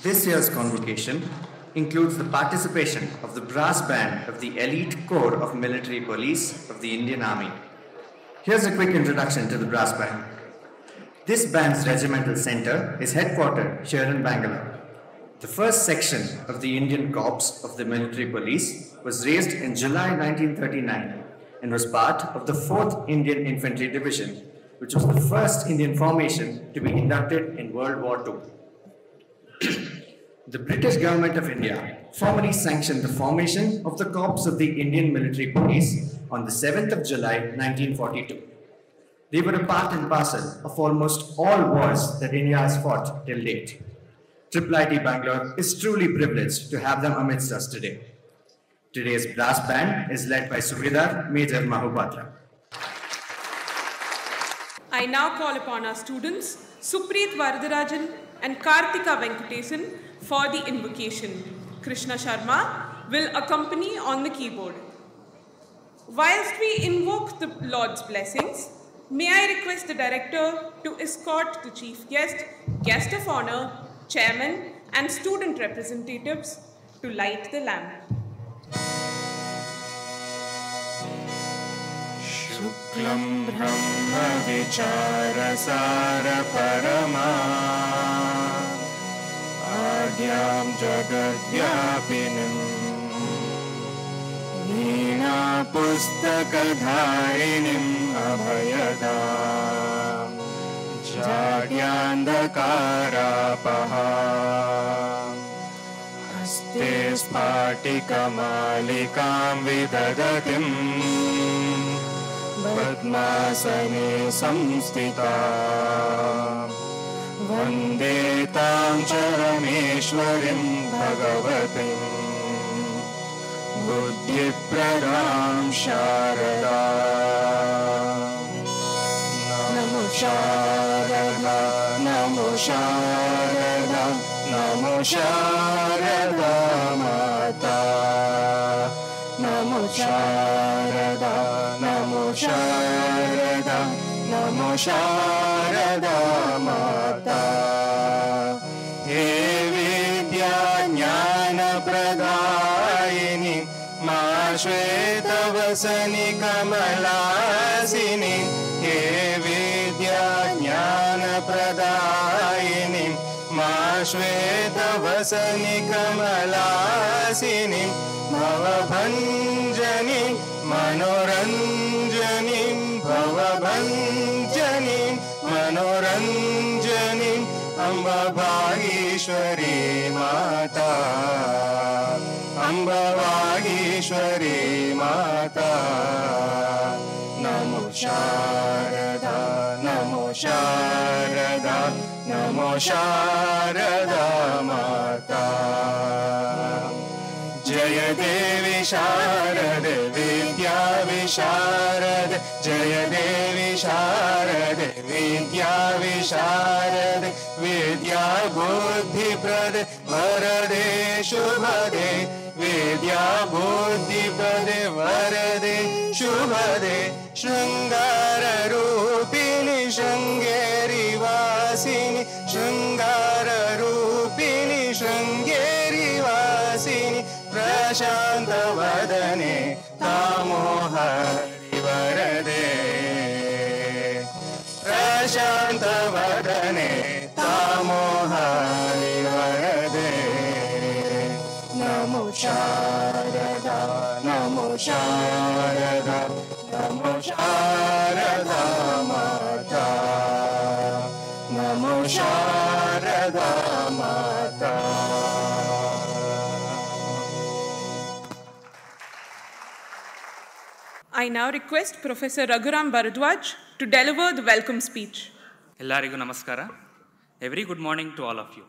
This year's convocation includes the participation of the brass band of the elite corps of military police of the Indian Army. Here's a quick introduction to the brass band. This band's regimental center is headquartered here in Bangalore. The first section of the Indian Corps of the military police was raised in July 1939 and was part of the 4th Indian Infantry Division, which was the first Indian formation to be inducted in World War II. The British Government of India formally sanctioned the formation of the Corps of the Indian Military Police on the 7th of July 1942. They were a part and parcel of almost all wars that India has fought till date. IIIT-Bangalore is truly privileged to have them amidst us today. Today's brass band is led by Subedar Major Mahupatra. I now call upon our students, Supreet Varadarajan and Kartika Venkatesan, for the invocation. Krishna Sharma will accompany on the keyboard. Whilst we invoke the Lord's blessings, may I request the Director to escort the Chief Guest, Guest of Honor, Chairman and student representatives to light the lamp. Shuklam Brahma Vichara Sara Parama Adyam Jagat Vyapinim Veena Pustaka Dharinim Abhayadam Jadyandakara Paha Haste Spatika Malikam Vidadatim Padmasane Samstita Vande Tam Charameshwarim Bhagavatim Buddhi Pradam Sharada Namo Sharada Namo Sharada Namo Sharada Mata Namo Sharada Namo Sharada Namo Sharada Mata He Vidya Jnana Pradayini Ma Shweta Vasani Kamalasini He Vidya Jnana Pradayini Ma Shweta Vasani Kamalasini Bhavabhanjani Manoranjani Bhavabhanjani Manoranjani Amba Bhageshwari Mata Amba Bhageshwari Mata Namo Sharada Namo Sharada Namo Sharada Mata Jaya Devi Sharad Vidya Visharad Jaya Devi Sharad Vidya Visharad Vidya Buddhi Prad Varade Shubhade Vidya Buddhi Prad Varade Shubhade Shringara Rupini Shringeri Vasini Shringara Rupini Shringeri Vasini Prashanta Vadane Tamohari Varade Prashanta Vadane Tamohari Varade Namo Sharada Namo Sharada Namo Sharada Mata Namo Sharada Mata I now request Professor Raghuram Bharadwaj to deliver the welcome speech. Ellarigu namaskara. A very good morning to all of you.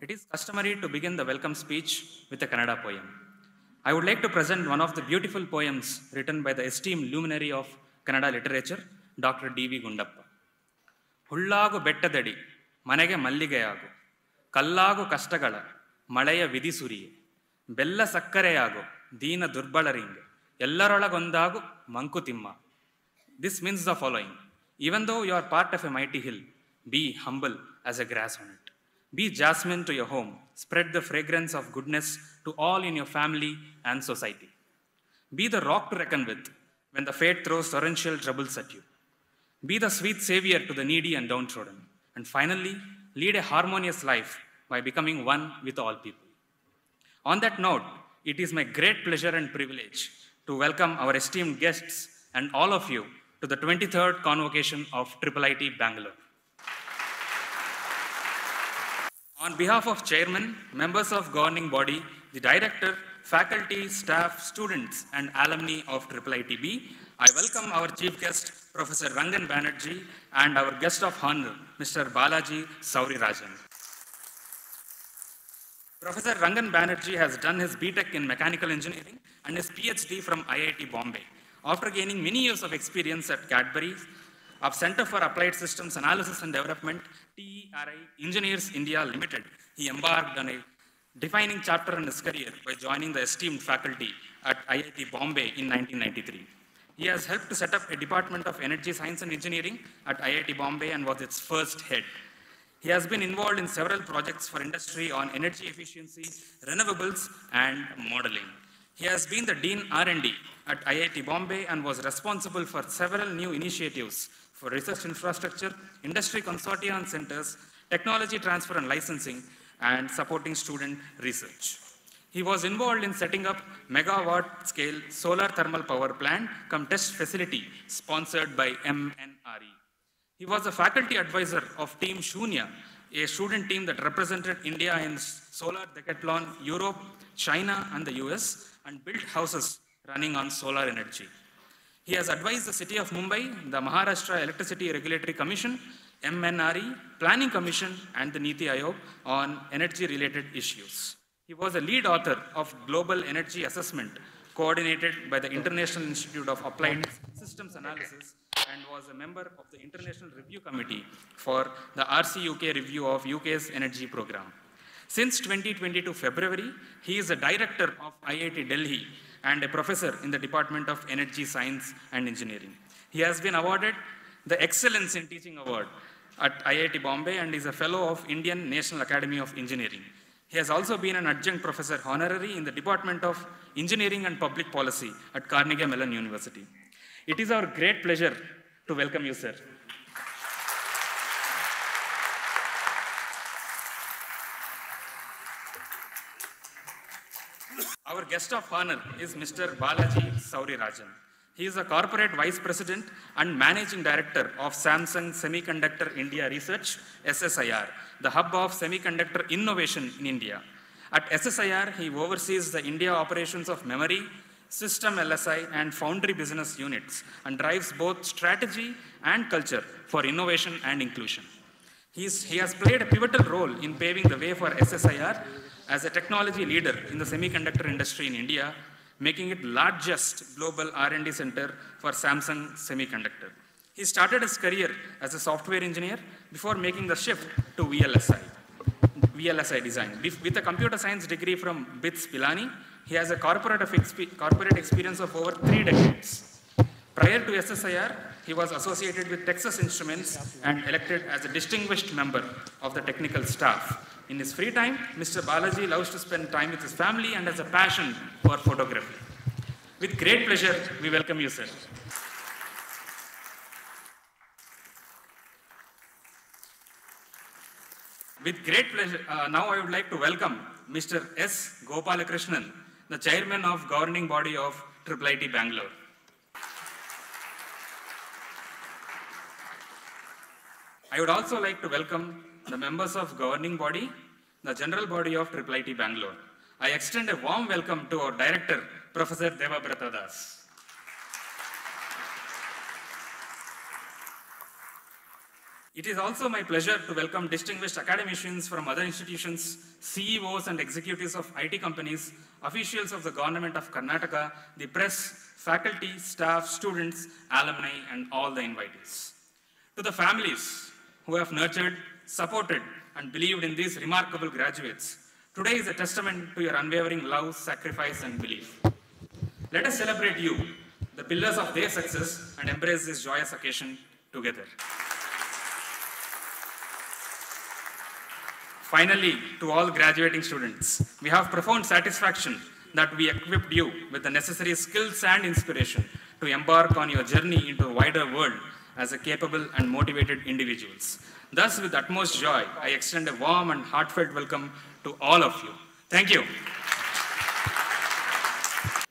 It is customary to begin the welcome speech with a Kannada poem. I would like to present one of the beautiful poems written by the esteemed luminary of Kannada literature, Dr. D.V. Gundappa. Hullagu bettadadi, manege malligeyagu, kallagu kastagala, ಮಳೆಯ ವಿಧಿಸುರಿಯೆ, ಬೆಲ್ಲ ಸಕ್ಕರೆಯಾಗೋ, ದೀನ ದುರ್ಬಲರಿಂಗೆ, ಎಲ್ಲರೊಳಗೊಂದಾಗು Mankutimma. This means the following: even though you are part of a mighty hill, be humble as a grass on it. Be jasmine to your home. Spread the fragrance of goodness to all in your family and society. Be the rock to reckon with when the fate throws torrential troubles at you. Be the sweet savior to the needy and downtrodden. And finally, lead a harmonious life by becoming one with all people. On that note, it is my great pleasure and privilege to welcome our esteemed guests and all of you to the 23rd Convocation of IIIT-Bangalore. On behalf of Chairman, members of governing body, the Director, faculty, staff, students, and alumni of IIIT-B, I welcome our Chief Guest, Professor Rangan Banerjee, and our Guest of Honor, Mr. Balaji Saurirajan. Professor Rangan Banerjee has done his BTech in Mechanical Engineering and his PhD from IIT Bombay. After gaining many years of experience at Cadbury, of Center for Applied Systems Analysis and Development, TERI Engineers India Limited, he embarked on a defining chapter in his career by joining the esteemed faculty at IIT Bombay in 1993. He has helped to set up a Department of Energy Science and Engineering at IIT Bombay and was its first head. He has been involved in several projects for industry on energy efficiency, renewables, and modeling. He has been the Dean R&D at IIT Bombay and was responsible for several new initiatives for research infrastructure, industry consortia and centers, technology transfer and licensing, and supporting student research. He was involved in setting up megawatt-scale solar thermal power plant cum test facility sponsored by MNRE. He was a faculty advisor of Team Shunya, a student team that represented India in solar decathlon, Europe, China, and the US, and built houses running on solar energy. He has advised the City of Mumbai, the Maharashtra Electricity Regulatory Commission, MNRE, Planning Commission, and the Niti Aayog on energy-related issues. He was a lead author of Global Energy Assessment, coordinated by the International Institute of Applied Systems Analysis, and was a member of the International Review Committee for the RC-UK review of UK's energy program. Since 2022 February, he is a director of IIT Delhi and a professor in the Department of Energy Science and Engineering. He has been awarded the Excellence in Teaching Award at IIT Bombay and is a fellow of Indian National Academy of Engineering. He has also been an adjunct professor honorary in the Department of Engineering and Public Policy at Carnegie Mellon University. It is our great pleasure to welcome you, sir. Our guest of honor is Mr. Balaji Saurirajan. He is a corporate vice president and managing director of Samsung Semiconductor India Research, SSIR, the hub of semiconductor innovation in India. At SSIR, he oversees the India operations of memory, system LSI, and foundry business units, and drives both strategy and culture for innovation and inclusion. He has played a pivotal role in paving the way for SSIR as a technology leader in the semiconductor industry in India, making it largest global R&D center for Samsung Semiconductor. He started his career as a software engineer before making the shift to VLSI design. With a computer science degree from BITS Pilani, he has a corporate experience of over 3 decades. Prior to SSIR, he was associated with Texas Instruments and elected as a distinguished member of the technical staff. In his free time, Mr. Balaji loves to spend time with his family and has a passion for photography. With great pleasure, we welcome you, sir. With great pleasure, now I would like to welcome Mr. S. Gopalakrishnan, the chairman of governing body of IIIT-Bangalore. I would also like to welcome the members of governing body, the general body of IIIT-Bangalore. I extend a warm welcome to our director, Professor Devabrata Das. It is also my pleasure to welcome distinguished academicians from other institutions, CEOs and executives of IT companies, officials of the government of Karnataka, the press, faculty, staff, students, alumni, and all the invitees. To the families who have nurtured, supported, and believed in these remarkable graduates, today is a testament to your unwavering love, sacrifice, and belief. Let us celebrate you, the pillars of their success, and embrace this joyous occasion together. Finally, to all graduating students, we have profound satisfaction that we equipped you with the necessary skills and inspiration to embark on your journey into a wider world as a capable and motivated individuals. Thus, with utmost joy, I extend a warm and heartfelt welcome to all of you. Thank you.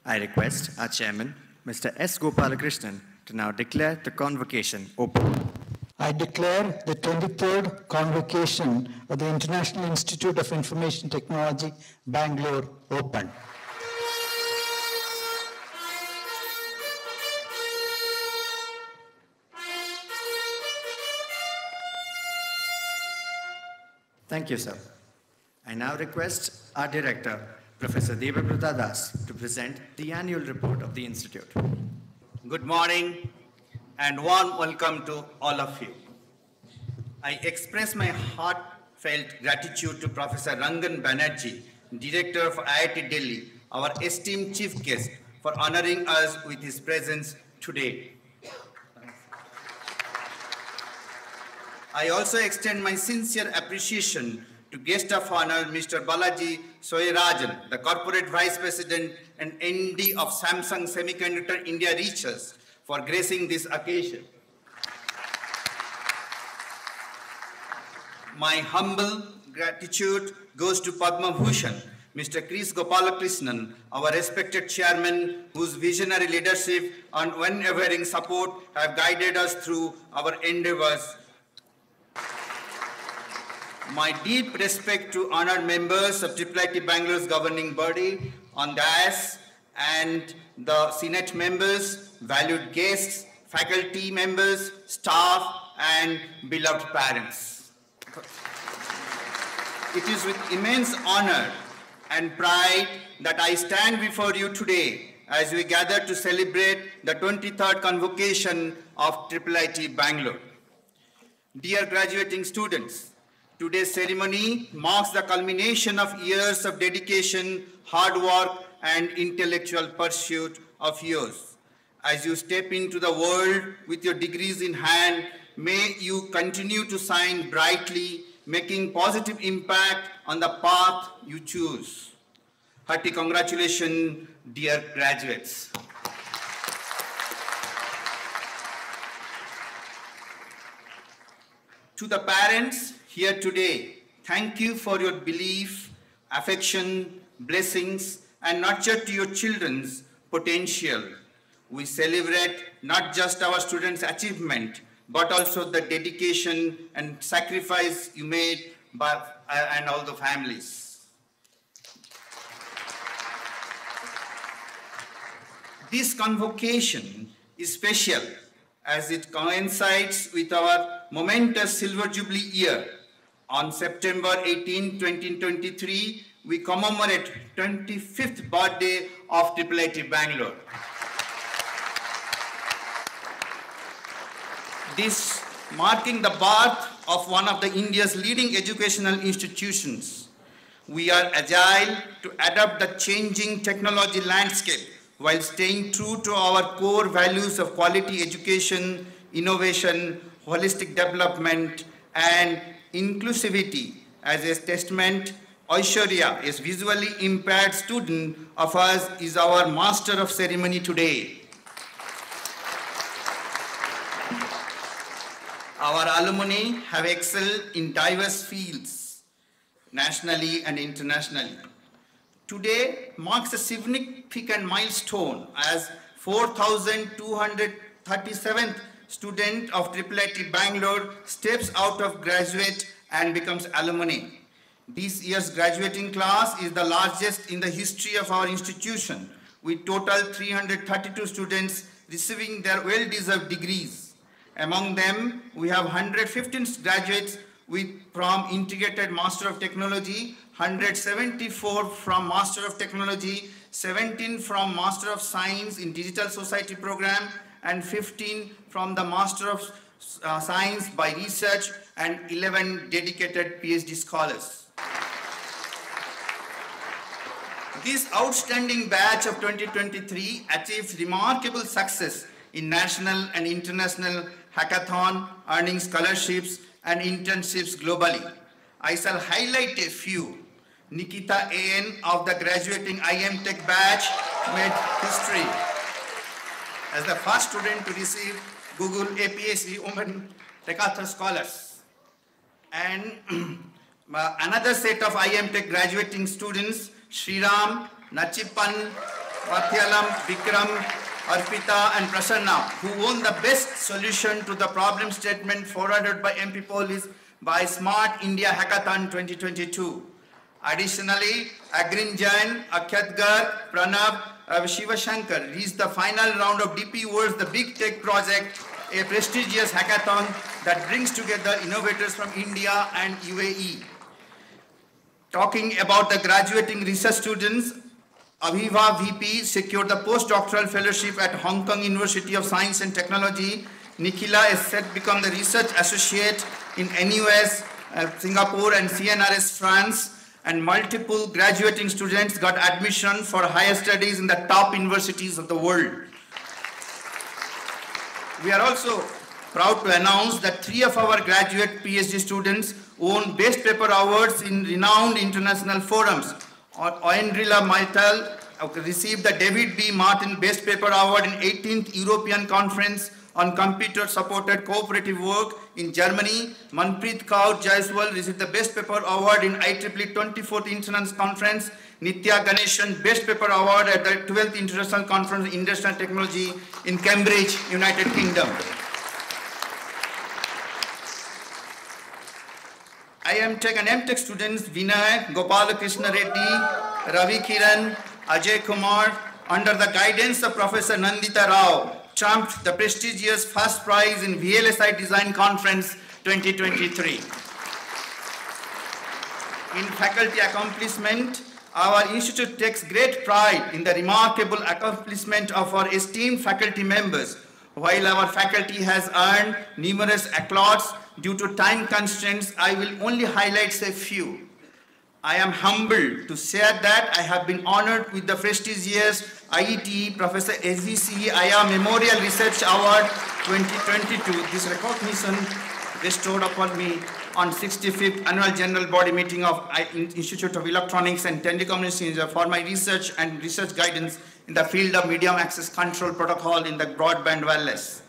I request our chairman, Mr. S. Gopalakrishnan, to now declare the convocation open. I declare the 23rd Convocation of the International Institute of Information Technology, Bangalore, open. Thank you, sir. I now request our director, Professor Debabrata Das, to present the annual report of the Institute. Good morning and warm welcome to all of you. I express my heartfelt gratitude to Professor Rangan Banerjee, Director of IIT Delhi, our esteemed chief guest, for honoring us with his presence today. I also extend my sincere appreciation to guest of honor, Mr. Balaji Soyarajan, the Corporate Vice President and ND of Samsung Semiconductor India Research, for gracing this occasion. My humble gratitude goes to Padma Bhushan, Mr. Chris Gopalakrishnan, our respected chairman, whose visionary leadership and unwavering support have guided us through our endeavors. My deep respect to honored members of IIIT Bangalore's governing body on dais and the Senate members, valued guests, faculty members, staff, and beloved parents. It is with immense honor and pride that I stand before you today as we gather to celebrate the 23rd Convocation of IIIT Bangalore. Dear graduating students, today's ceremony marks the culmination of years of dedication, hard work, and intellectual pursuit of yours. As you step into the world with your degrees in hand, may you continue to shine brightly, making positive impact on the path you choose. Hearty congratulations, dear graduates. To the parents here today, thank you for your belief, affection, blessings, and nurture to your children's potential. We celebrate not just our students' achievement, but also the dedication and sacrifice you made and all the families. This convocation is special as it coincides with our momentous Silver Jubilee year. On September 18, 2023, we commemorate 25th birthday of IIIT Bangalore. This marking the birth of one of the India's leading educational institutions. We are agile to adapt the changing technology landscape while staying true to our core values of quality education, innovation, holistic development, and inclusivity. As a testament, Aishwarya, a visually impaired student of ours, is our master of ceremony today. Our alumni have excelled in diverse fields, nationally and internationally. Today marks a significant milestone as 4,237th student of IIIT Bangalore steps out of graduate and becomes alumni. This year's graduating class is the largest in the history of our institution, with total 332 students receiving their well-deserved degrees. Among them, we have 115 graduates from Integrated Master of Technology, 174 from Master of Technology, 17 from Master of Science in Digital Society program, and 15 from the Master of Science by Research, and 11 dedicated PhD scholars. This outstanding batch of 2023 achieved remarkable success in national and international hackathon, earning scholarships and internships globally. I shall highlight a few. Nikita A.N. of the graduating IM Tech batch made history as the first student to receive Google APAC Women Hackathon Scholars. And another set of IM Tech graduating students, Sriram, Nachipan, Vatyalam, Vikram, Arpita and Prasanna, who won the best solution to the problem statement forwarded by MP Police by Smart India Hackathon 2022. Additionally, Agrin Jain, Akhyat Pranav, Shiva Shankar reached the final round of DP World's The Big Tech Project, a prestigious hackathon that brings together innovators from India and UAE. Talking about the graduating research students, Aviva VP secured the postdoctoral fellowship at Hong Kong University of Science and Technology. Nikhila is set to become the research associate in NUS, Singapore and CNRS France. And multiple graduating students got admission for higher studies in the top universities of the world. We are also proud to announce that 3 of our graduate PhD students won Best Paper Awards in renowned international forums. Oendrila Maital received the David B. Martin Best Paper Award in 18th European Conference on Computer-Supported Cooperative Work in Germany. Manpreet Kaur Jaiswal received the Best Paper Award in IEEE 24th International Conference. Nitya Ganeshan Best Paper Award at the 12th International Conference in Industrial Technology in Cambridge, United Kingdom. IM Tech and MTech students Vinay, Gopalakrishna Reddy, Ravi Kiran, Ajay Kumar, under the guidance of Professor Nandita Rao, trumped the prestigious first prize in VLSI Design Conference 2023. In faculty accomplishment, our institute takes great pride in the remarkable accomplishment of our esteemed faculty members. While our faculty has earned numerous accolades, due to time constraints, I will only highlight a few. I am humbled to share that I have been honored with the prestigious IIT Professor SVC Aya Memorial Research Award 2022. This recognition bestowed upon me on 65th Annual General Body Meeting of Institute of Electronics and Telecommunications for my research and research guidance in the field of medium access control protocol in the broadband wireless.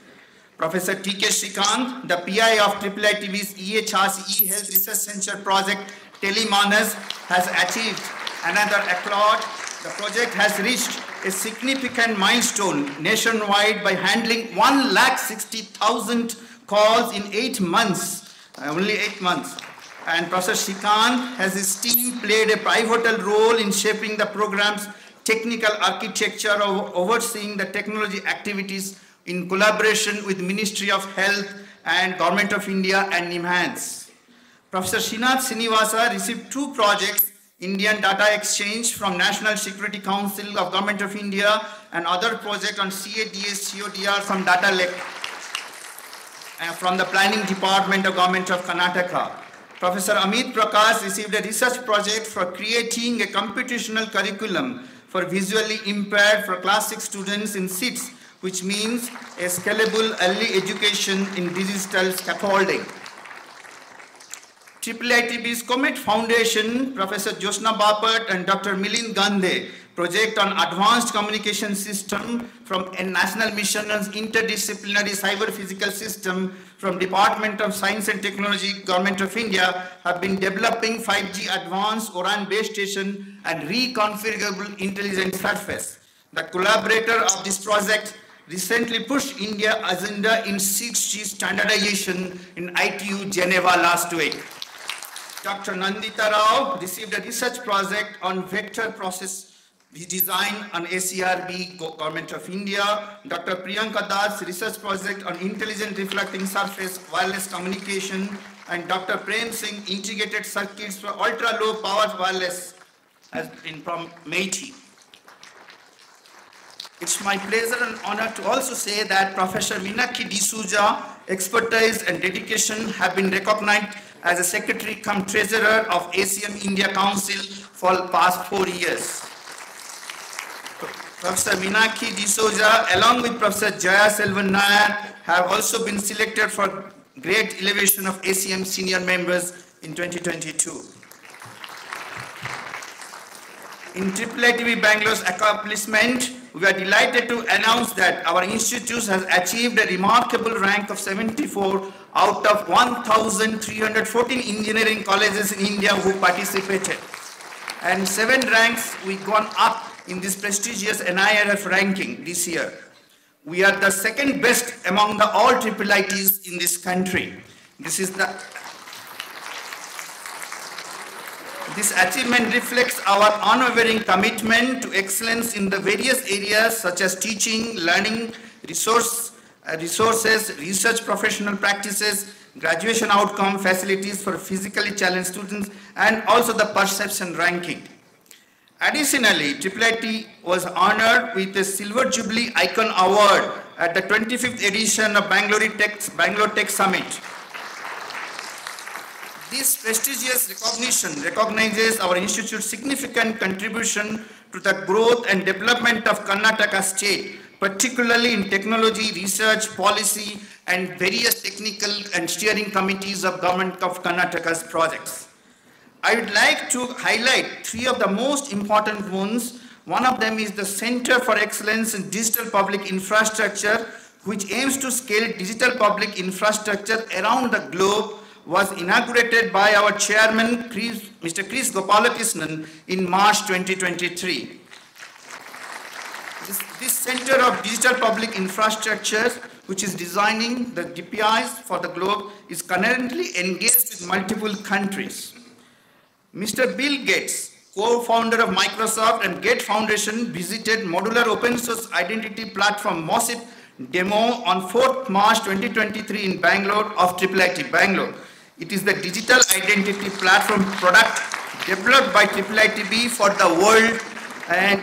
Professor T.K. Shrikant, the PI of IIIT's EHRC E-Health Research Center project Telemanas, has achieved another accolade. The project has reached a significant milestone nationwide by handling 160,000 calls in 8 months, only 8 months. And Professor Shrikant has his team played a pivotal role in shaping the program's technical architecture of overseeing the technology activities in collaboration with Ministry of Health and Government of India and NIMHANS. Professor Srinath Srinivasa received 2 projects, Indian Data Exchange from National Security Council of Government of India and other project on CADS CODR from Data Lake from the Planning Department of Government of Karnataka. Professor Amit Prakash received a research project for creating a computational curriculum for visually impaired for class 6 students in SITS, which means a scalable early education in digital scaffolding. IIITB's Comet Foundation, Professor Jyotsna Bapat and Dr. Milind Gandhe, project on advanced communication system from a national mission on interdisciplinary cyber physical system from Department of Science and Technology, Government of India, have been developing 5G advanced ORAN base station and reconfigurable intelligent surface. The collaborator of this project recently pushed India agenda in 6G standardization in ITU Geneva last week. Dr. Nandita Rao received a research project on vector process design on ACRB, Government of India. Dr. Priyanka Das research project on intelligent reflecting surface wireless communication, and Dr. Prem Singh integrated circuits for ultra low power wireless from MEITI. It's my pleasure and honor to also say that Professor Meenakshi D'Souza expertise and dedication have been recognized as a Secretary cum Treasurer of ACM India Council for the past 4 years. Professor Meenakshi D'Souza along with Professor Jaya Selvan Nair have also been selected for great elevation of ACM senior members in 2022. In IIIT Bangalore's accomplishment, we are delighted to announce that our institute has achieved a remarkable rank of 74 out of 1,314 engineering colleges in India who participated. And 7 ranks we gone up in this prestigious NIRF ranking this year. We are the second best among the all IIITs in this country. This achievement reflects our unwavering commitment to excellence in the various areas such as teaching, learning, resources, research professional practices, graduation outcome, facilities for physically challenged students, and also the perception ranking. Additionally, IIIT was honored with the Silver Jubilee Icon Award at the 25th edition of Bangalore Tech Summit. This prestigious recognition recognizes our institute's significant contribution to the growth and development of Karnataka state, particularly in technology, research, policy, and various technical and steering committees of Government of Karnataka's projects. I would like to highlight 3 of the most important ones. One of them is the Center for Excellence in Digital Public Infrastructure, which aims to scale digital public infrastructure around the globe, was inaugurated by our chairman, Mr. Chris Gopalakrishnan, in March 2023. This Center of Digital Public Infrastructure, which is designing the DPIs for the globe, is currently engaged with multiple countries. Mr. Bill Gates, co-founder of Microsoft and Gates Foundation, visited modular open source identity platform MOSIP demo on 4th March 2023 in Bangalore of IIIT Bangalore. It is the digital identity platform product developed by IIIT for the world. And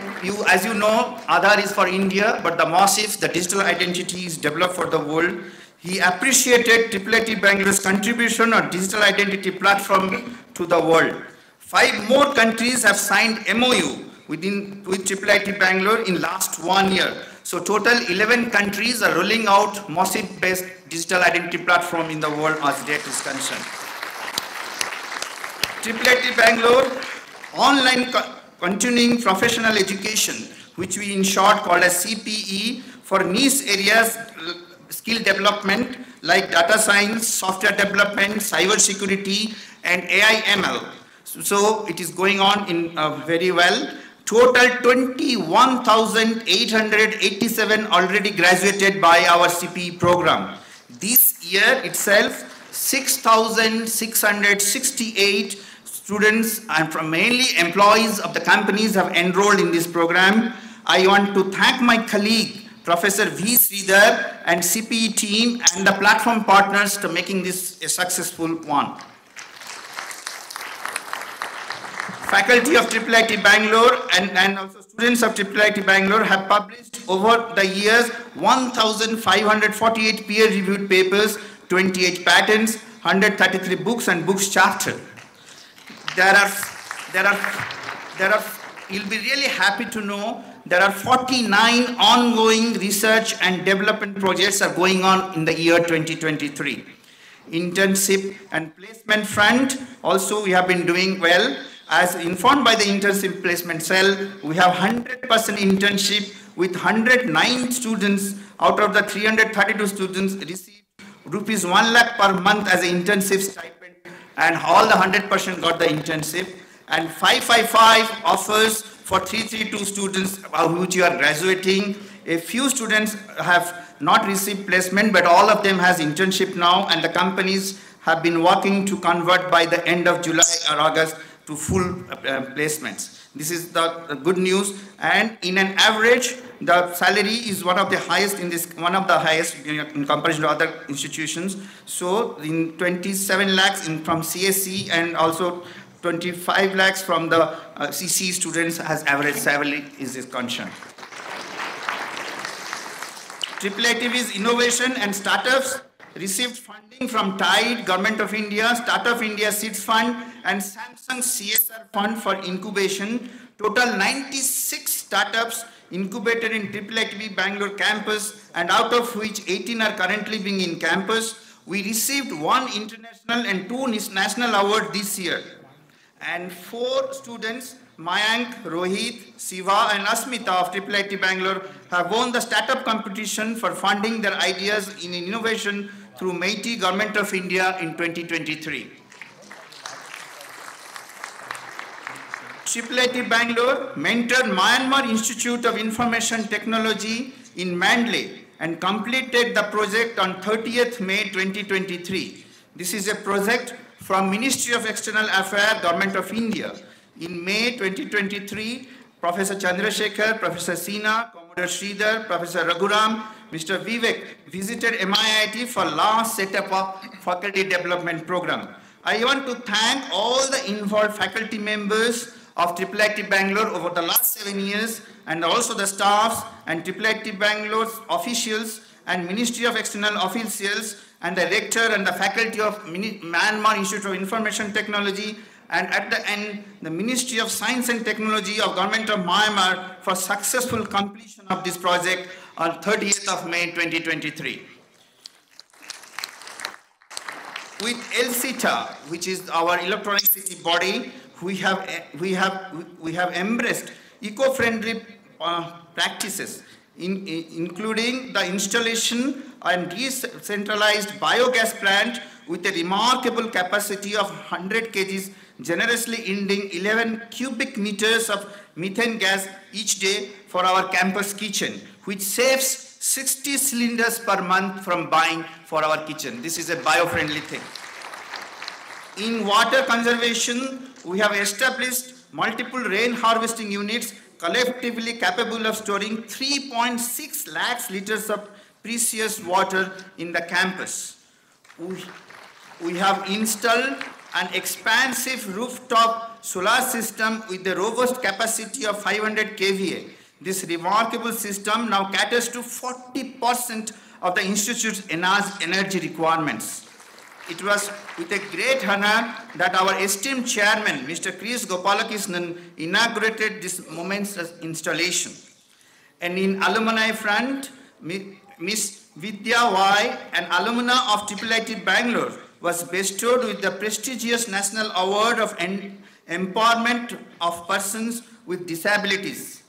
as you know, Aadhaar is for India, but the MOSIF, the digital identity, is developed for the world. He appreciated IIIT Bangalore's contribution on digital identity platform to the world. 5 more countries have signed MOU with IIIT Bangalore in last 1 year. So total 11 countries are rolling out MOSIP-based digital identity platform in the world as date is concerned. IIIT Bangalore online continuing professional education, which we in short call as CPE, for niche areas skill development like data science, software development, cyber security, and AI ML. So it is going on in very well. Total 21,887 already graduated by our CPE program. This year itself, 6,668 students and from mainly employees of the companies have enrolled in this program. I want to thank my colleague, Professor V. Sridhar and CPE team and the platform partners to making this a successful one. Faculty of IIIT Bangalore and also students of IIIT Bangalore have published over the years 1,548 peer-reviewed papers, 28 patents, 133 books and books chapter. You'll be really happy to know there are 49 ongoing research and development projects are going on in the year 2023. Internship and placement front, also we have been doing well. As informed by the internship placement cell, we have 100% internship with 109 students out of the 332 students received rupees 1 lakh per month as an internship stipend, and all the 100% got the internship, and 555 offers for 332 students which you are graduating. A few students have not received placement, but all of them has internship now, and the companies have been working to convert by the end of July or August to full placements. This is the good news, and in an average, the salary is one of the highest in comparison to other institutions. So in 27 lakhs from CSC and also 25 lakhs from the CC students has average salary is concerned. IIIT's innovation and startups received funding from TIDE, Government of India, Startup India Seeds Fund, and Samsung CSR Fund for incubation. Total 96 startups incubated in IIIT Bangalore campus, and out of which 18 are currently being in campus. We received 1 international and 2 national awards this year. And 4 students, Mayank, Rohit, Siva and Asmita of IIIT-Bangalore have won the startup competition for funding their ideas in innovation through MeitY Government of India in 2023. IIIT-Bangalore mentored Myanmar Institute of Information Technology in Mandalay and completed the project on 30th May 2023. This is a project from Ministry of External Affairs, Government of India. In May 2023, Professor Chandrasekhar, Professor Sina, Commodore Sridhar, Professor Raghuram, Mr. Vivek visited MIIT for last setup of faculty development program. I want to thank all the involved faculty members of IIIT-Bangalore over the last 7 years, and also the staffs and IIIT-Bangalore's officials and Ministry of External officials and the rector and the faculty of Myanmar Institute of Information Technology, and at the end, the Ministry of Science and Technology of Government of Myanmar for successful completion of this project on 30th of May 2023. With LCTA, which is our electronic city body, we have embraced eco-friendly practices, including the installation and decentralized biogas plant with a remarkable capacity of 100 kgs, generously yielding 11 cubic meters of methane gas each day for our campus kitchen, which saves 60 cylinders per month from buying for our kitchen. This is a bio-friendly thing. In water conservation, we have established multiple rain harvesting units collectively capable of storing 3.6 lakhs liters of precious water in the campus. We have installed an expansive rooftop solar system with a robust capacity of 500 kVA. This remarkable system now caters to 40% of the institute's energy requirements. It was with a great honor that our esteemed chairman, Mr. Chris Gopalakrishnan, inaugurated this momentous installation. And in alumni front, Miss Vidya Y, an alumna of IIIT-Bangalore, was bestowed with the prestigious National Award of Empowerment of Persons with Disabilities.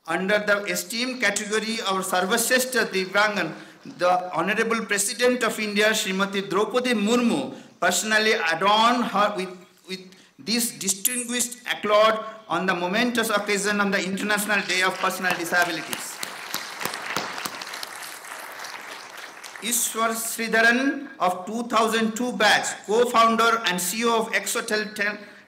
Under the esteemed category of Sarvashrestha Divyangan, the Honorable President of India, Srimati Draupadi Murmu, personally adorned her with this distinguished accolade on the momentous occasion on the International Day of Personal Disabilities. Ishwar Sridharan of 2002 batch, co-founder and CEO of Exotel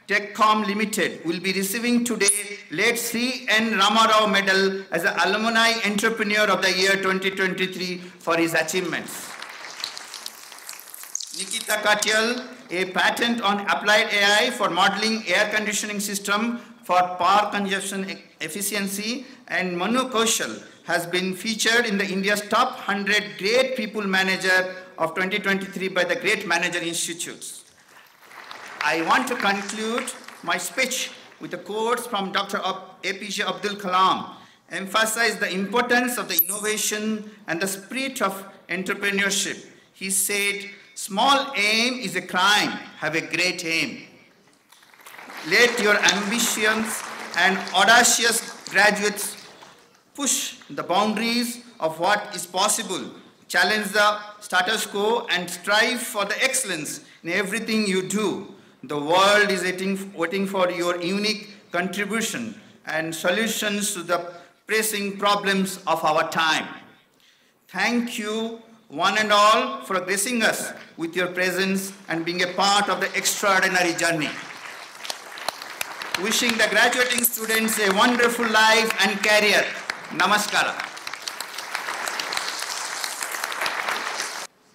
Techcom Limited, will be receiving today late Sri N. Ramarao Medal as an Alumni Entrepreneur of the Year 2023 for his achievements. Nikita Katyal, a patent on applied AI for modeling air conditioning system for power consumption efficiency, and Manu Kaushal has been featured in the India's top 100 Great People Manager of 2023 by the Great Manager Institutes. I want to conclude my speech with a quote from Dr. APJ Abdul Kalam, emphasize the importance of the innovation and the spirit of entrepreneurship. He said, "Small aim is a crime, have a great aim." Let your ambitious and audacious graduates push the boundaries of what is possible, challenge the status quo, and strive for the excellence in everything you do. The world is waiting for your unique contribution and solutions to the pressing problems of our time. Thank you, one and all, for gracing us with your presence and being a part of the extraordinary journey. Wishing the graduating students a wonderful life and career. Namaskara.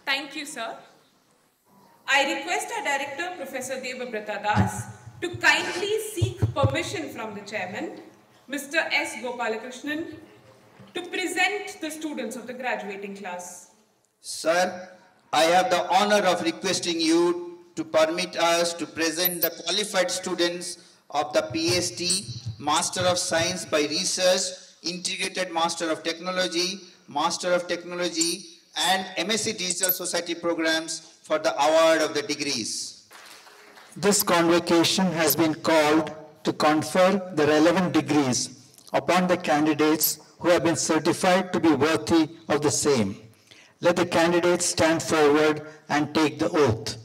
Thank you, sir. I request our director, Professor Debabrata Das, to kindly seek permission from the chairman, Mr. S. Gopalakrishnan, to present the students of the graduating class. Sir, I have the honor of requesting you to permit us to present the qualified students of the PhD, Master of Science by Research, Integrated Master of Technology, and MSc Digital Society programs for the award of the degrees. This convocation has been called to confer the relevant degrees upon the candidates who have been certified to be worthy of the same. Let the candidates stand forward and take the oath.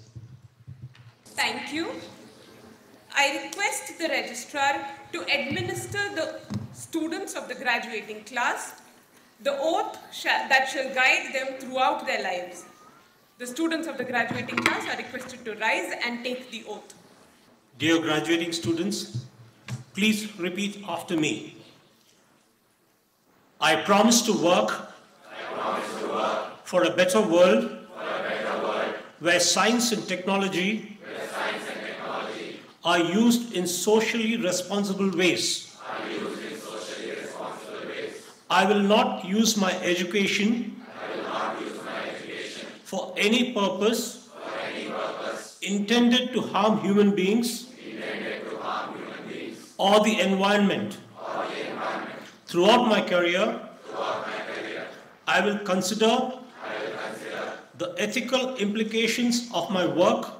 Thank you. I request the registrar to administer the students of the graduating class the oath that shall guide them throughout their lives. The students of the graduating class are requested to rise and take the oath. Dear graduating students, please repeat after me. I promise to work for a better world where science and technology are used in socially responsible ways. I will not use my education for any purpose intended to harm human beings or the environment. Throughout my career, I will consider the ethical implications of my work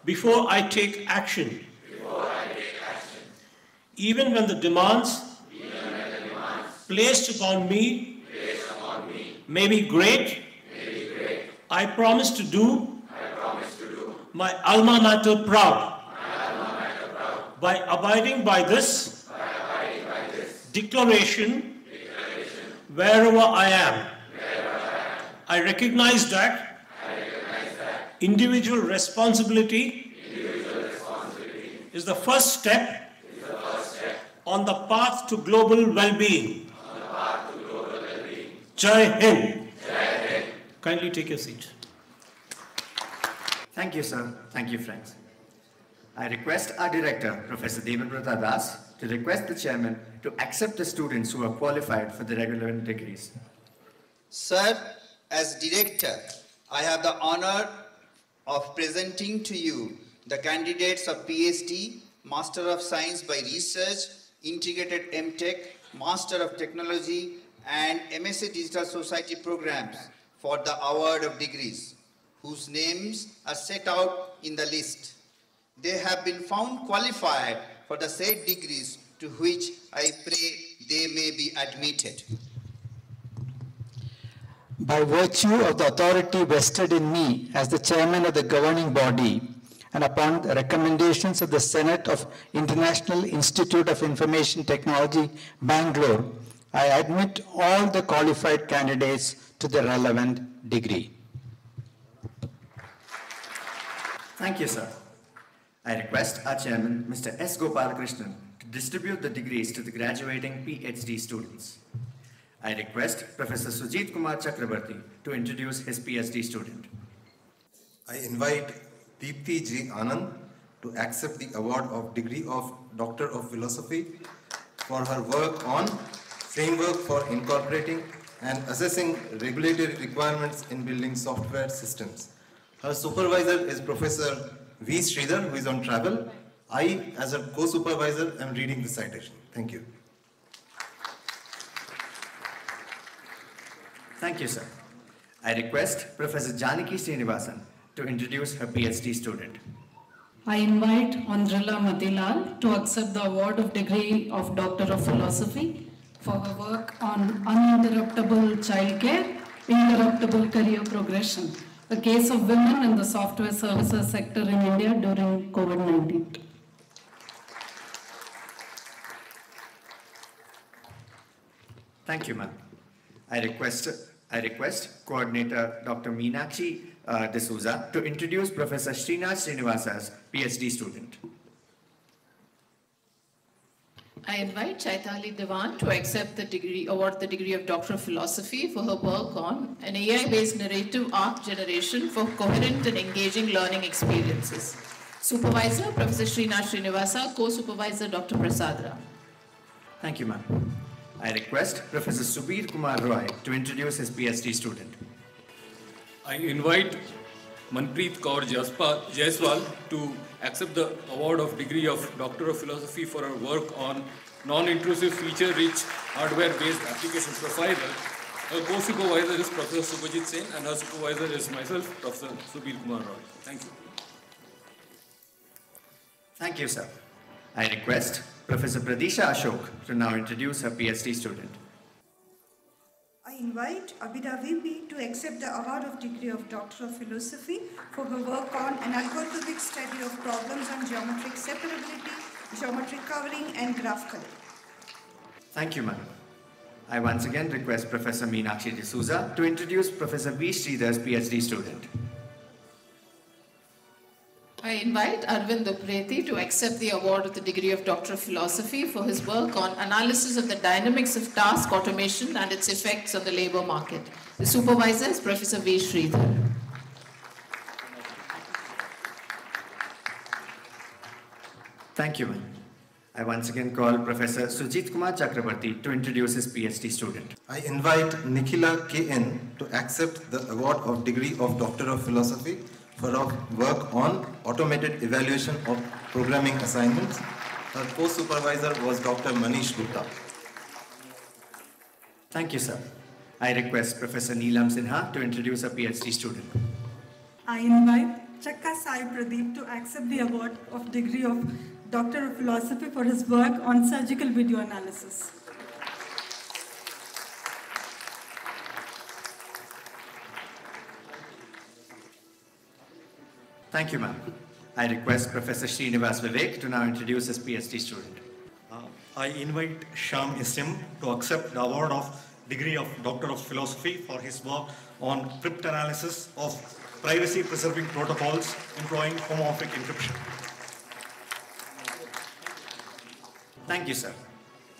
before I take action. Even when the demands placed upon me may be great, I promise to do my alma mater proud by abiding by this declaration wherever I am. I recognize that individual responsibility is the first step on the path to global well-being. Jai Hind. Kindly take your seat. Thank you, sir. Thank you, friends. I request our director, Professor Devabrata Das, to request the chairman to accept the students who are qualified for the relevant degrees. Sir, as director, I have the honor of presenting to you the candidates of PhD, Master of Science by Research, Integrated MTech, Master of Technology, and MSc Digital Society programs for the award of degrees, whose names are set out in the list. They have been found qualified for the said degrees, to which I pray they may be admitted. By virtue of the authority vested in me as the chairman of the governing body, and upon the recommendations of the Senate of International Institute of Information Technology, Bangalore, I admit all the qualified candidates to the relevant degree. Thank you, sir. I request our chairman, Mr. S. Gopalakrishnan, to distribute the degrees to the graduating PhD students. I request Professor Sujit Kumar Chakrabarti to introduce his PhD student. I invite Deepthi J. Anand to accept the award of degree of Doctor of Philosophy for her work on framework for incorporating and assessing regulatory requirements in building software systems. Her supervisor is Professor V. Sridhar, who is on travel. I, as her co-supervisor, am reading the citation. Thank you. Thank you, sir. I request Professor Janaki Srinivasan to introduce her PhD student. I invite Andrila Matilal to accept the award of degree of Doctor of Philosophy for her work on uninterruptible childcare, interruptible career progression, a case of women in the software services sector in India during COVID-19. Thank you, ma'am. I request Coordinator Dr. Meenakshi D'Souza to introduce Professor Srinath Srinivasa's PhD student. I invite Chaitali Devan to accept the award the degree of Doctor of Philosophy for her work on an AI-based narrative arc generation for coherent and engaging learning experiences. Supervisor, Professor Srinath Srinivasa, Co-Supervisor, Dr. Prasadra. Thank you, ma'am. I request Professor Subir Kumar Roy to introduce his PhD student. I invite Manpreet Kaur Jaiswal to accept the award of degree of Doctor of Philosophy for her work on non-intrusive feature-rich hardware-based application profiler Her co-supervisor is Professor Subhajit Sen and her supervisor is myself, Professor Subir Kumar Roy. Thank you. Thank you, sir. I request Professor Pradisha Ashok to now introduce her PhD student. I invite Abida VP to accept the award of degree of Doctor of Philosophy for her work on an algorithmic study of problems on geometric separability, geometric covering and graph color. Thank you, ma'am. I once again request Professor Meenakshi D'Souza to introduce Professor V. Sridhar's PhD student. I invite Arvind Upreti to accept the award of the degree of Doctor of Philosophy for his work on analysis of the dynamics of task automation and its effects on the labor market. The supervisor is Professor V. Sridhar. Thank you, ma'am. I once again call Professor Sujit Kumar Chakrabarti to introduce his PhD student. I invite Nikhila K.N. to accept the award of degree of Doctor of Philosophy for her work on automated evaluation of programming assignments. Her co-supervisor was Dr. Manish Gupta. Thank you, sir. I request Professor Neelam Sinha to introduce her PhD student. I invite Chakka Sai Pradeep to accept the award of degree of Doctor of Philosophy for his work on surgical video analysis. Thank you, ma'am. I request Professor Srinivas Vivek to now introduce his PhD student. I invite Shyam Isim to accept the award of degree of Doctor of Philosophy for his work on cryptanalysis of privacy-preserving protocols employing homomorphic encryption. Thank you, sir.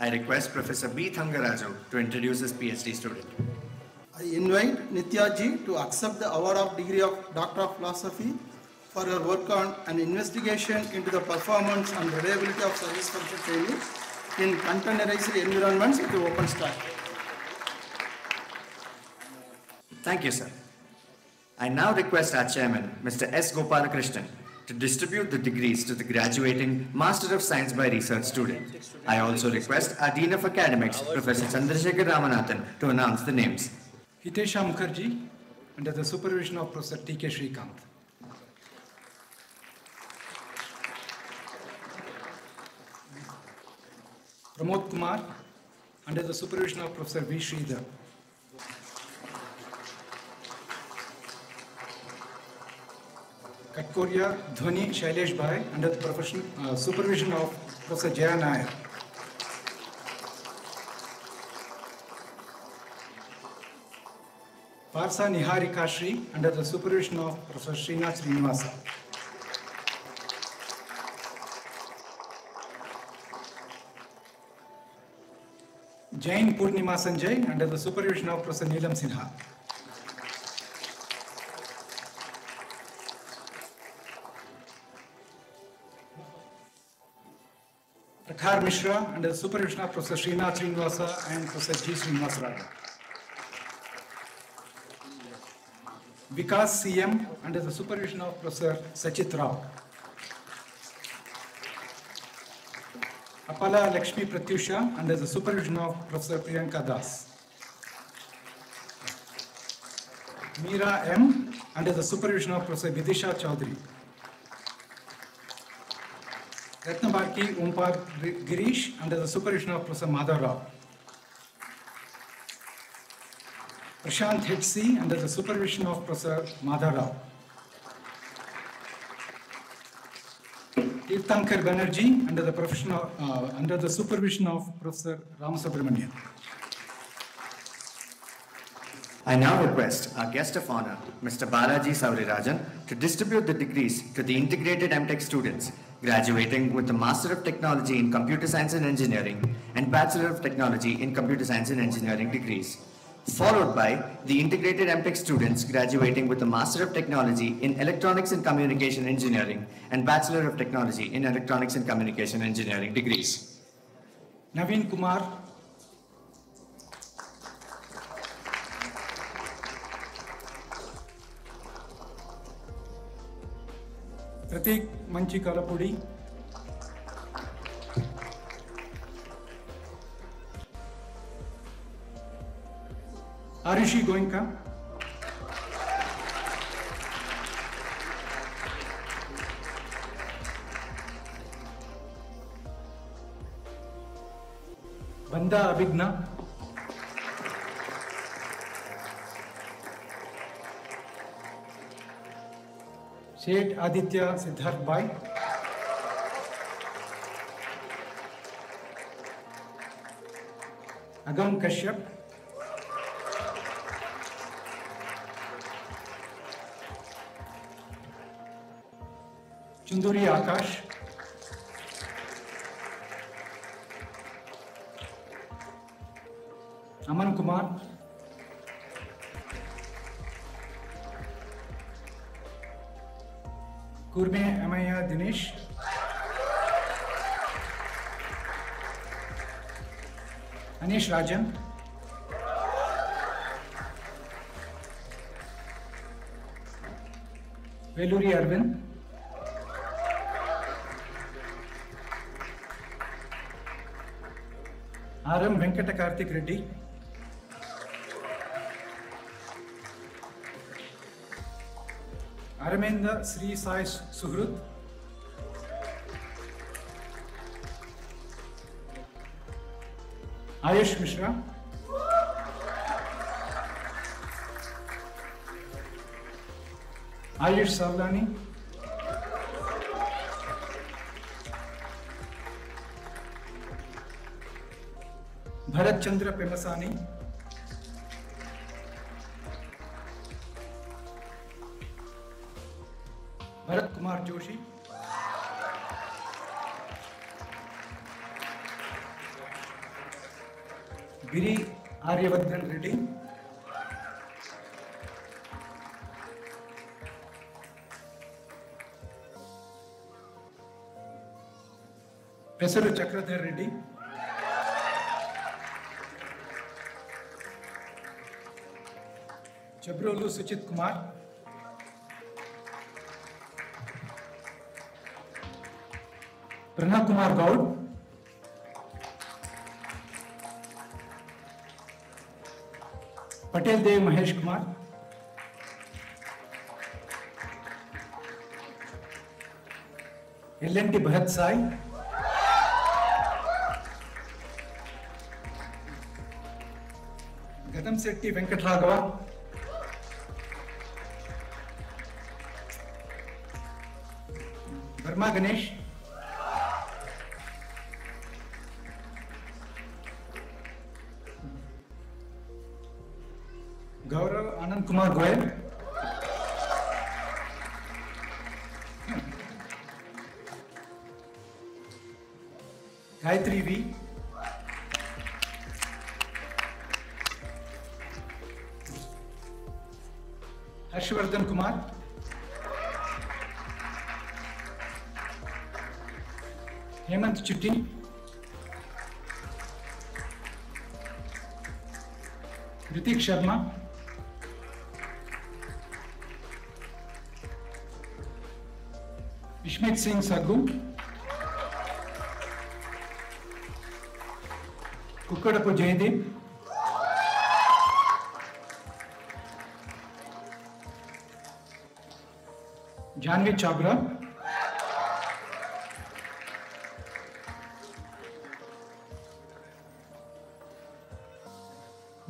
I request Professor B. Thangaraju to introduce his PhD student. I invite Nitya Ji to accept the award of degree of Doctor of Philosophy for her work on an investigation into the performance and reliability of service function training in containerized environments with the OpenStack. Thank you, sir. I now request our chairman, Mr. S. Gopalakrishnan, to distribute the degrees to the graduating Master of Science by Research student. I also request our Dean of Academics, Professor Chandrasekhar Ramanathan, to announce the names. Hitesha Mukherjee, under the supervision of Professor T.K. Srikanth. Pramod Kumar, under the supervision of Professor V. Sridhar. Katkoria Dhwani Shailesh Bhai, under the supervision of Professor Jaya Nair. Parsa Niharika Shri, under the supervision of Professor Srinath Srinivasa. Jain Purnima Sanjay, under the supervision of Professor Neelam Sinha. Prakhar Mishra, under the supervision of Professor Srinath Srinivasa and Professor G. Srinivasa Rao. Vikas CM, under the supervision of Professor Sachit Rao. Apala Lakshmi Pratyusha, under the supervision of Professor Priyanka Das. Meera M, under the supervision of Professor Vidisha Chaudhary. Ratnabarki Umpar Girish, under the supervision of Professor Madhav Rao. Prashant Hetsi, under the supervision of Professor Madhav Rao. Tirthankar Banerjee, under the supervision of Professor Ramasubramanian. I now request our guest of honor, Mr. Balaji Saurirajan, to distribute the degrees to the integrated MTech students graduating with the Master of Technology in Computer Science and Engineering and Bachelor of Technology in Computer Science and Engineering degrees, followed by the integrated MTech students graduating with the Master of Technology in Electronics and Communication Engineering and Bachelor of Technology in Electronics and Communication Engineering degrees. Naveen Kumar, Pratik Manchi Kalapudi, Arushi Goenka, Banda Abhigna, Seth Aditya Siddharth Bhai, Agam Kashyap, Chunduri Akash, Aman Kumar, Kurme Amaya Dinesh, Anish Rajan, Veluri Arvind, R.M. Venkata Karthik Reddy, Aramenda Sri Sai Suhrut, Ayush Mishra, Ayush Savlani, Bharat Chandra Pemasani, Bharat Kumar Joshi, Giri Aryavardhan Reddy, Pesaru Chakradhar Reddy, Chabrolu Suchit Kumar, Pranav Kumar Gaud, Patel Dev Mahesh Kumar, L.N.T. Bharat Sai, Gadam Setti Venkatragava, Verma Ganesh, Gaurav Anand Kumar Goyal, Gayatri V, Harshvardhan Kumar, Hemant Chutti, Ritik Sharma, Ishmit Singh Sagu, Kukkadapu Jaydeep, Janvi Chabra,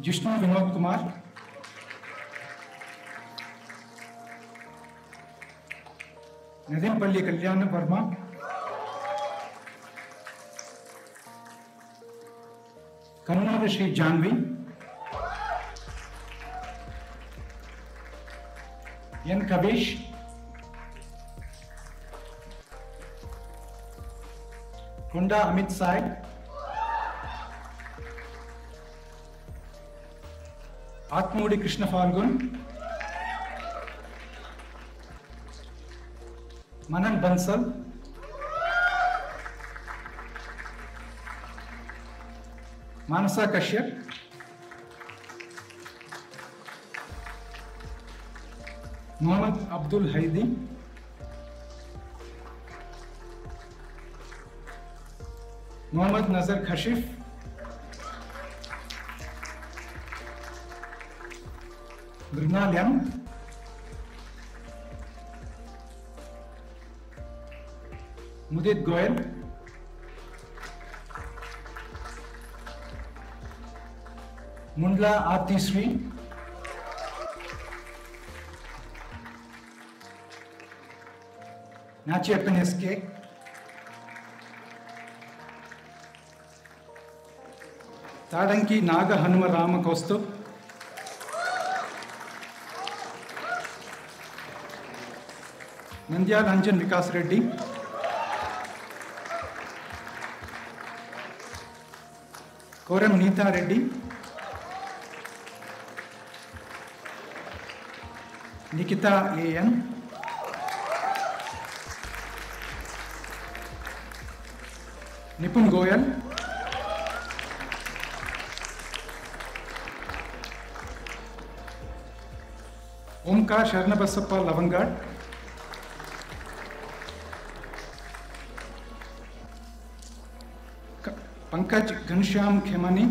Jishnu Vinod Kumar, Nadimpalli Kalyana Verma, Kannada Shri Janvi, N. Kavish, Konda Amit Sai, Atmudi Krishna Falgun, Manan Bansal, Manasa Kashyap, Mohammad Abdul Haidi, Mohammad Nazar Khashif, Mrinal M. Mudit Goel. Mundla Aarti Sri. Nachiappan SK. Tadanki Naga Hanuma Rama Kostu. Nandya Ranjan Vikas Reddy. Koram Neeta Reddy. Nikita A.N. Nipun Goyal. Omkar Sharnabasappa Lavangad. Pankaj Ghanshyam Khemani.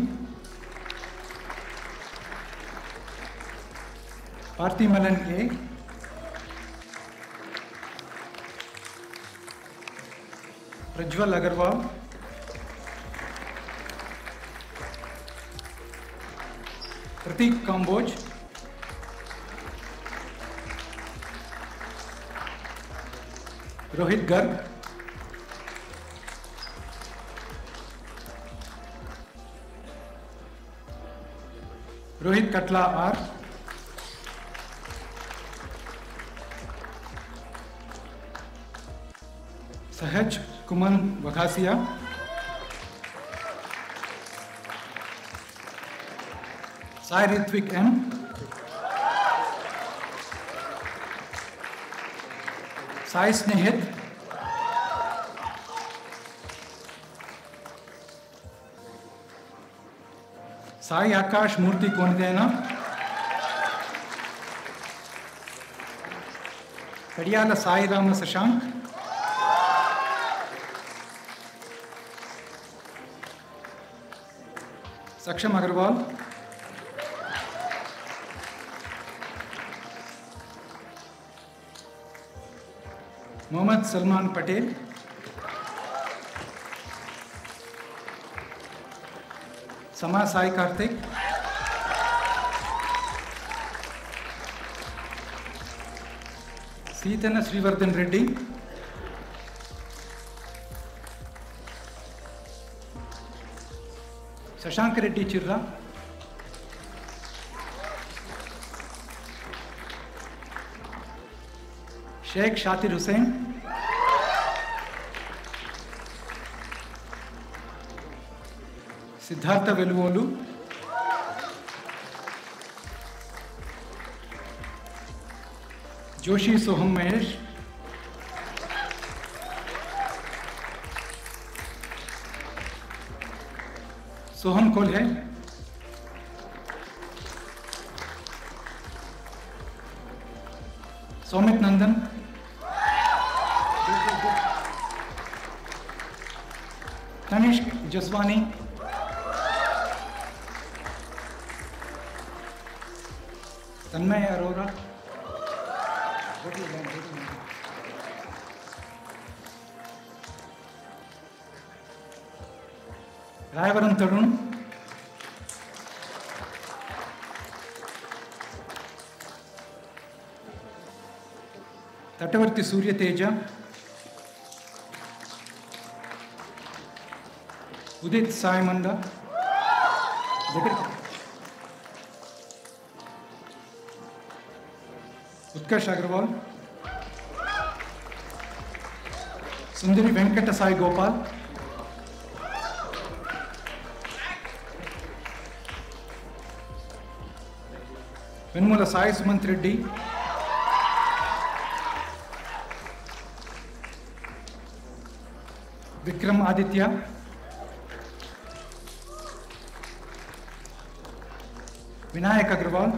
Parthimalan A. Prajwal Agarwal. Pratik Kamboj. Rohit Garg. Rohit Katla R. Sahaj Kuman Vakhasia. Sai Ritvik M. Sai Snehit. Sai Akash Murthy Konidena. Kadiyala Sai Rama Sashank. Saksham Agarwal. Mohammad Salman Patel. Sama Sai Karthik. Seetana Srivardhan Reddy. Sashank Reddy Chirra. Sheikh Shatir Hussain. Siddhartha Veluvolu. Joshi Soham Mahesh. Soham Kolhe. Somit Nandan. Tanishq Jaswani. Tanmay Arora. Rayavaram Tarun. Tattavarthi Surya Teja. Udit Sai Manda. Utkarsh Agarwal. Sundari Venkata Sai Gopal. Venmula Sai Sumant Reddy. Vikram Aditya. Vinayak Agarwal.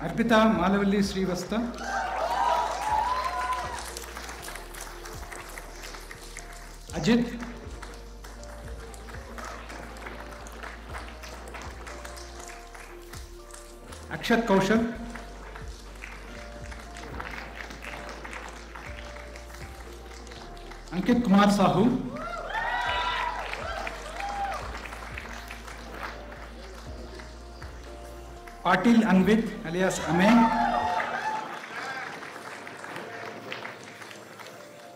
Arpita Malavalli Srivasta. Ajit. Akshat Kaushal, Ankit Kumar Sahu, Patil Anvit alias Ame,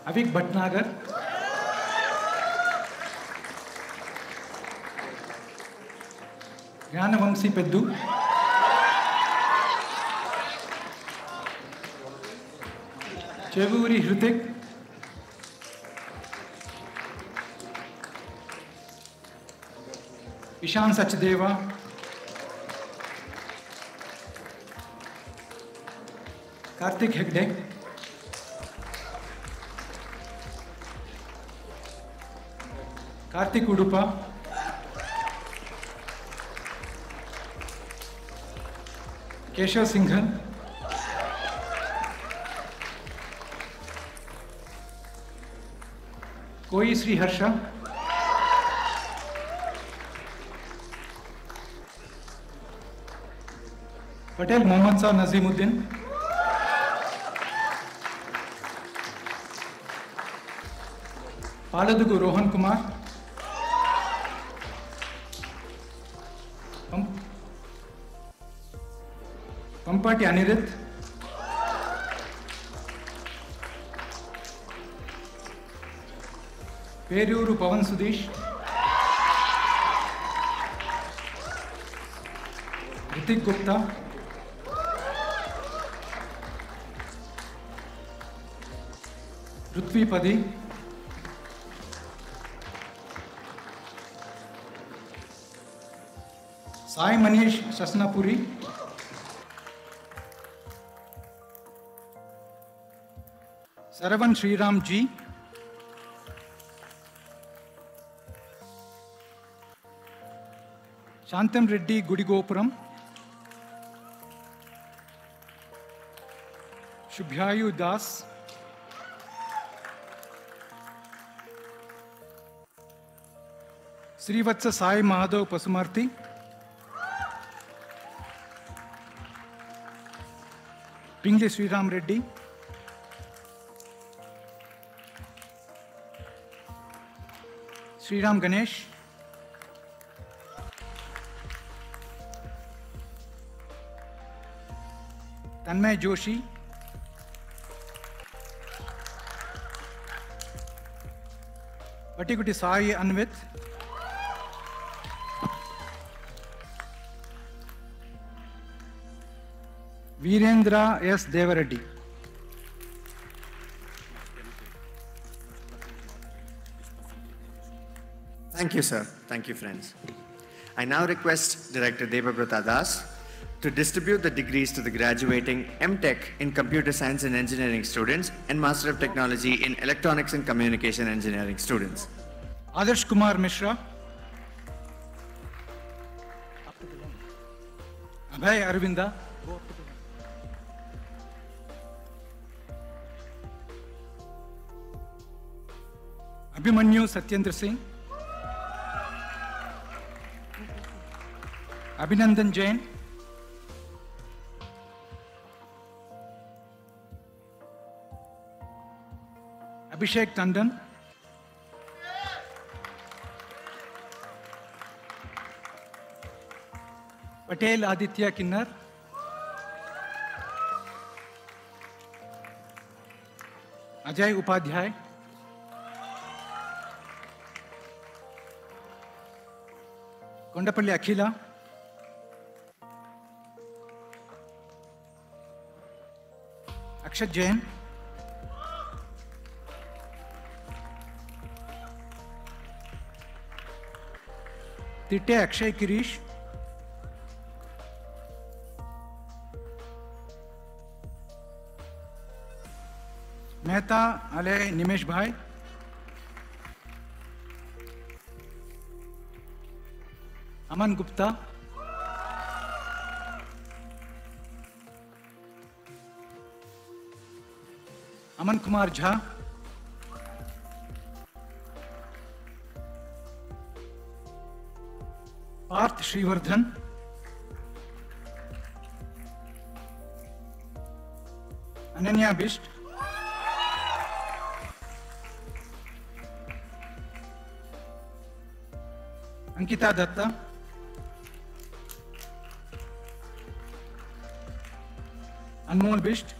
Avik Bhatnagar, Jnanavamsi Peddu, Chevuri Hritik, Ishan Sachdeva, Karthik Hegde, Karthik Udupa, Keshav Singhal, Koi Sri Harsha, Patel Mohammad Shah Nazimuddin, Paladugu Rohan Kumar, Pampati Anirudh, Peruru Pavan Sudesh, Ritik Gupta, Rutvi Padi, Sai Manish Sasnapuri, Saravan Sriram Ji, Shantam Reddy Gudigopuram, Shubhyayu Das, Srivatsa Sai Madhav Pasumarthi, Pingli Sriram Reddy, Sriram Ganesh, Tanmay Joshi, Patikuti Sai Anvit, Virendra S. Devareddy. Thank you, sir. Thank you, friends. I now request Director Debabrata Das to distribute the degrees to the graduating M.Tech in Computer Science and Engineering students and Master of Technology in Electronics and Communication Engineering students. Adarsh Kumar Mishra, Abhay Arvinda, Abhimanyu Satyendra Singh, Abhinandan Jain, Abhishek Tandon, Patel Aditya Kinnar, Ajay Upadhyay, Kondapalli Akhila, Akshat Jain, Titte Akshay Kirish, Mehta Ale Nimesh Bhai, Aman Gupta, Aman Kumar Jha, Parth Srivardhan, Ananya Bisht, Ankita Datta, Anmol Bisht,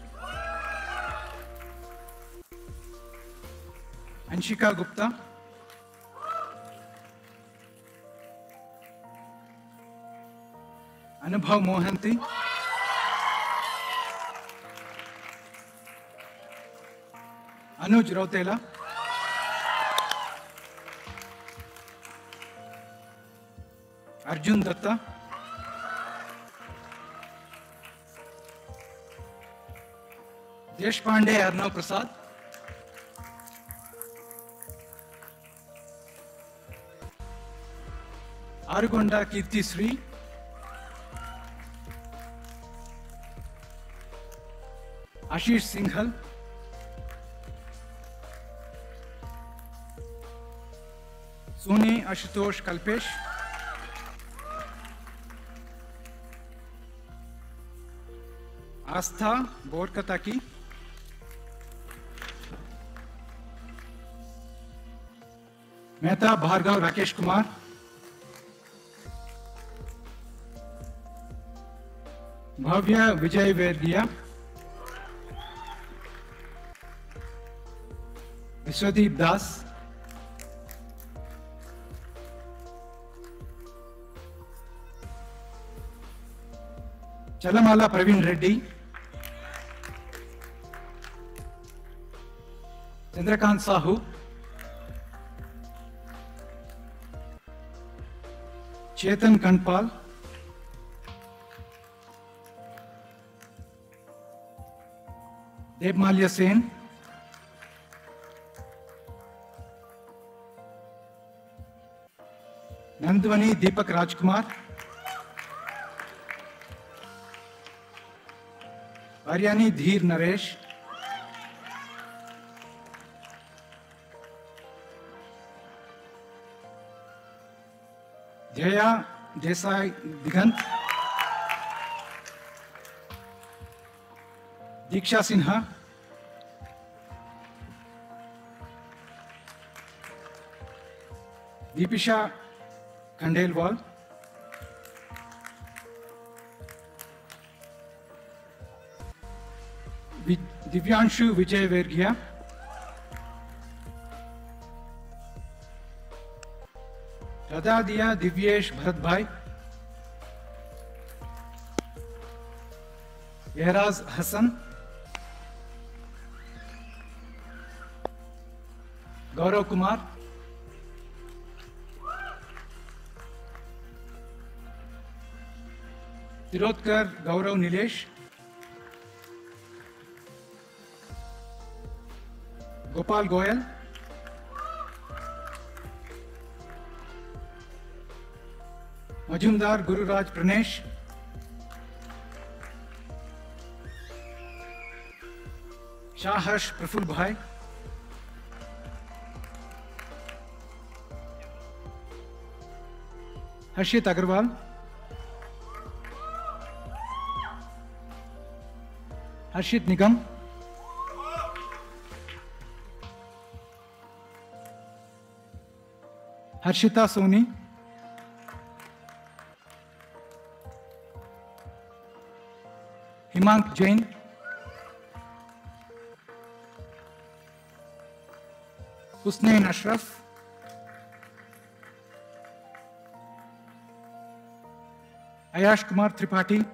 Anshika Gupta, Anubhav Mohanty, Anuj Rautela, Arjun Datta, Deshpande Arnav Prasad, Arugonda Kirti Sri, Ashish Singhal, Soni Ashutosh Kalpesh, Astha Borkataki, Mehta Bhargav Rakesh Kumar, Bhavya Vijay Vergia, Vishwadeep Das, Chalamala Praveen Reddy, Chandrakant Sahu, Chetan Kanpal, Devmalya Sen, Nandwani Deepak Rajkumar, Aryani Dheer Naresh, Jaya Desai Digant, Diksha Sinha, Deepisha Khandelwal, Divyanshu Vijay Vergia, Radadiya Divyesh Bharatbhai, Yehraz Hassan, Gaurav Kumar, Tirotkar Gaurav Nilesh, Gopal Goyal, Majumdar Gururaj Pranesh, Shahash Praful Bhai, Harshit Agarwal, Harshit Nigam, Harshita Soni, Himank Jain, Husnain Ashraf, Ayash Kumar Tripathi,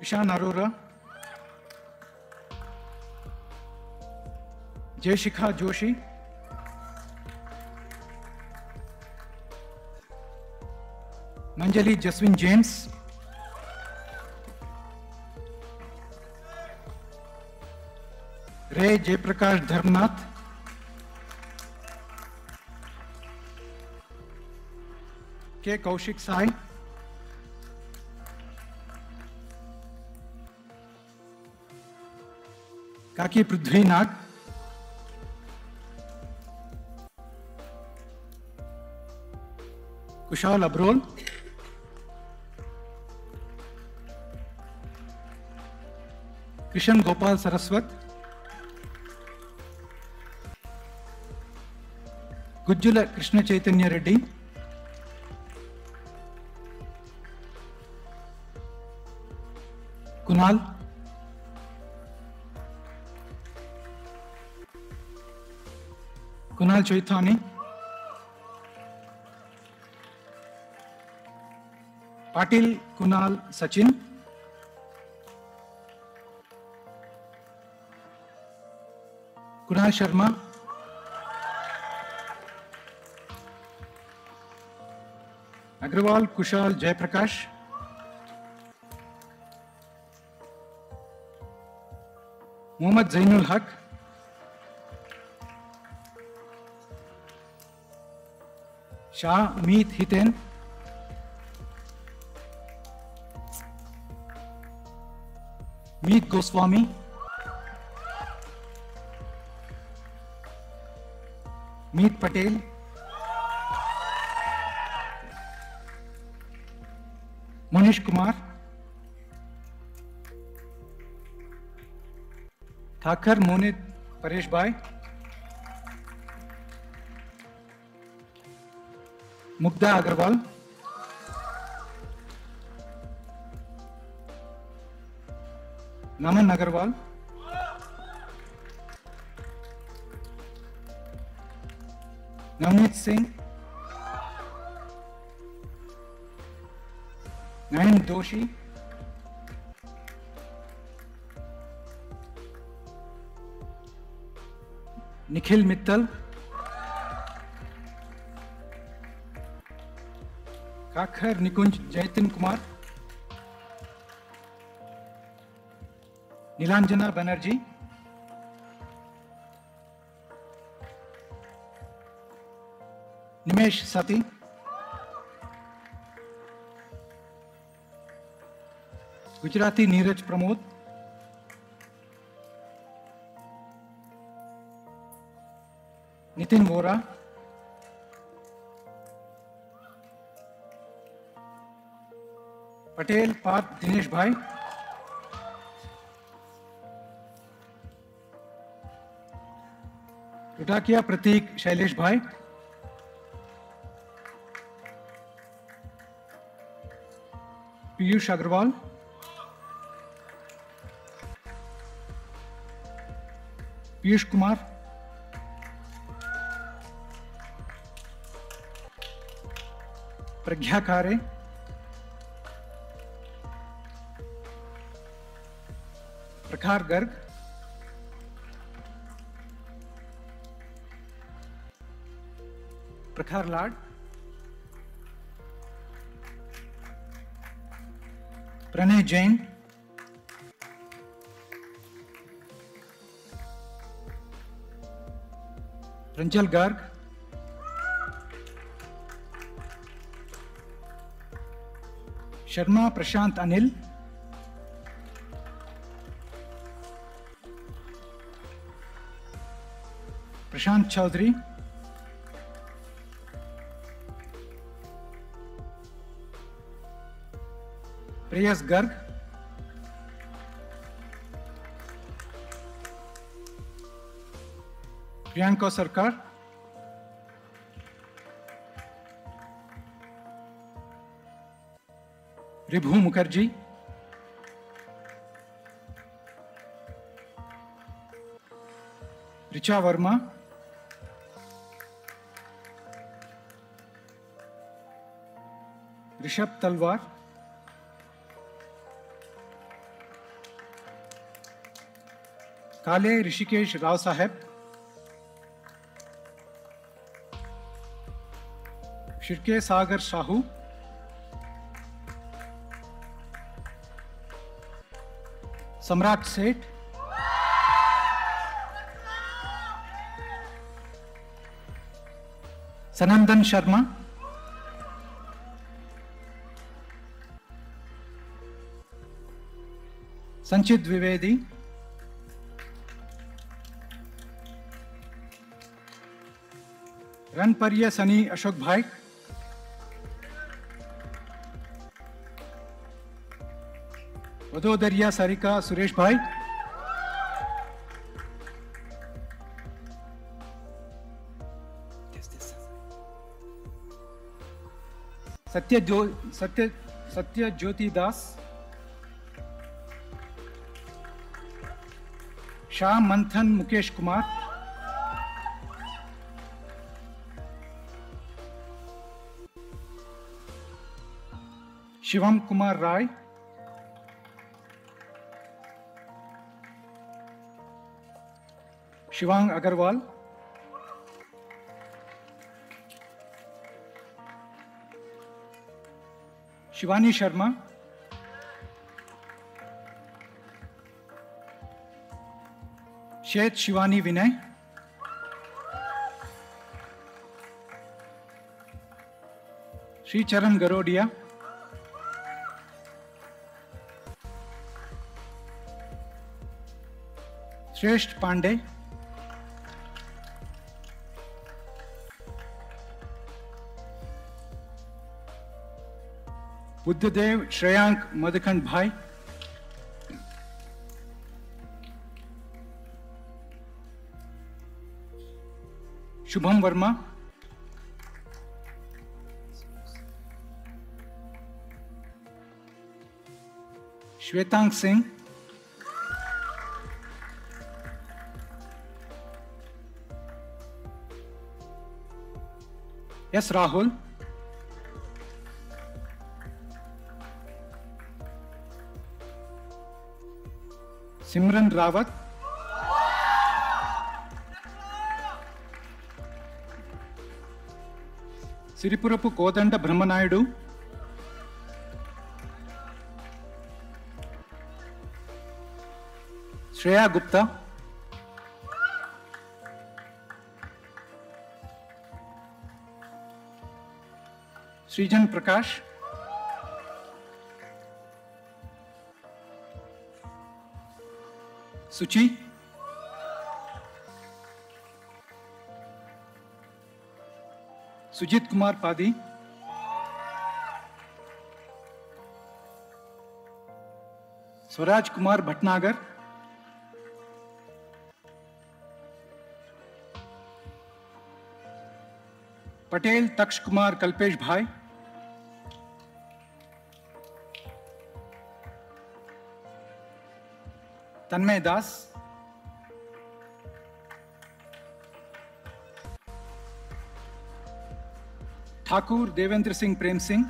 Ishan Arora, Jayshikha Joshi, Manjali Jaswin James, Ray Jayprakash Dharmnath, K. Kaushik Sai, Kaki Prithvi Nag, Kushal Abrol, Kishan Gopal Saraswat, Gujjula Krishna Chaitanya Reddy, Kunal, Kunal Chaitani, Patil Kunal Sachin, Kunal Sharma, Agrawal Kushal Jayaprakash, Muhammad Zainul Haq, Shah Meet Hiten, Meet Goswami, Meet Patel, Manish Kumar, Thakur Monit Paresh Bhai, Mugdha Agarwal, Naman Agarwal, Navneet Singh, Nayan Doshi, Nikhil Mittal, Kakhar Nikunj Jaitin Kumar, Nilanjana Banerjee, Nimesh Sati, Gujarati Neeraj Pramod, Nitin Vora, Patel Parth Dinesh Bhai, Tutakia Pratik Shailesh Bhai, Piyush Agarwal, Piyush Kumar, Pragya Khare, Prakhar Garg, Prakhar Lad, Pranay Jain, Ranjal Garg, Sharma Prashant Anil, Prashant Chaudhary, Priyas Garg, Priyanka Sarkar, Ribhu Mukherjee, Richa Verma, Rishabh Talwar, Kale Rishikesh Rao Saheb, Shirke Sagar Shahu, Samrat Seth, Sanandan Sharma, Sanchit Dwivedi, Ranparya Sani Ashok Bhai, Vadodariya Sarika Suresh Bhai, Satyajyoti Das, Shah Manthan Mukesh Kumar, Shivam Kumar Rai, Shivang Agarwal, Shivani Sharma, Shet Shivani Vinay, Sri Charan Garodia, Shrestha Pandey, Buddhadev Shreyank Madhukand Bhai, Shubham Verma, Shwetang Singh, S. Rahul, Simran Rawat, Siripurapu Kodanda Brahmanayudu, Shreya Gupta, Srijan Prakash, Suchi, Sujit Kumar Padi, Swaraj Kumar Bhatnagar, Patel Taksh Kumar Kalpesh Bhai, Tanmay Das, Thakur Devendra Singh Prem Singh,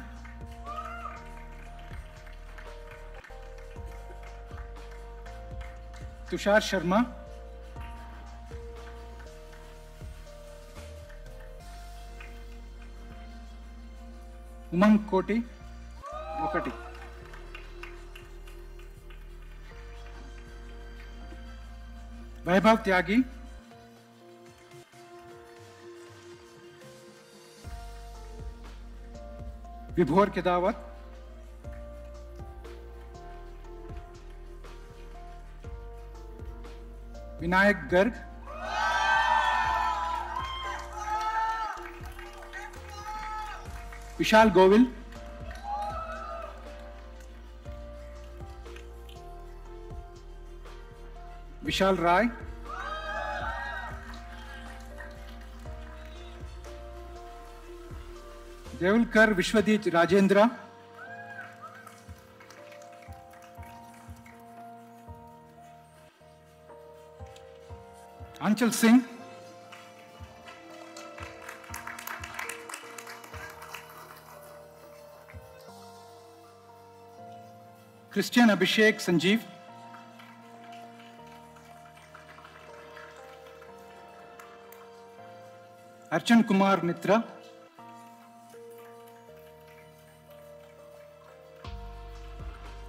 Tushar Sharma, Umang Koti, Okati, Vaibhav Tyagi, Vibhor Kedawat, Vinayak Garg, Vishal Govil, Vishal Rai, Devulkar Vishwadit Rajendra, Anchal Singh, Christian Abhishek Sanjeev, Archan Kumar Mitra,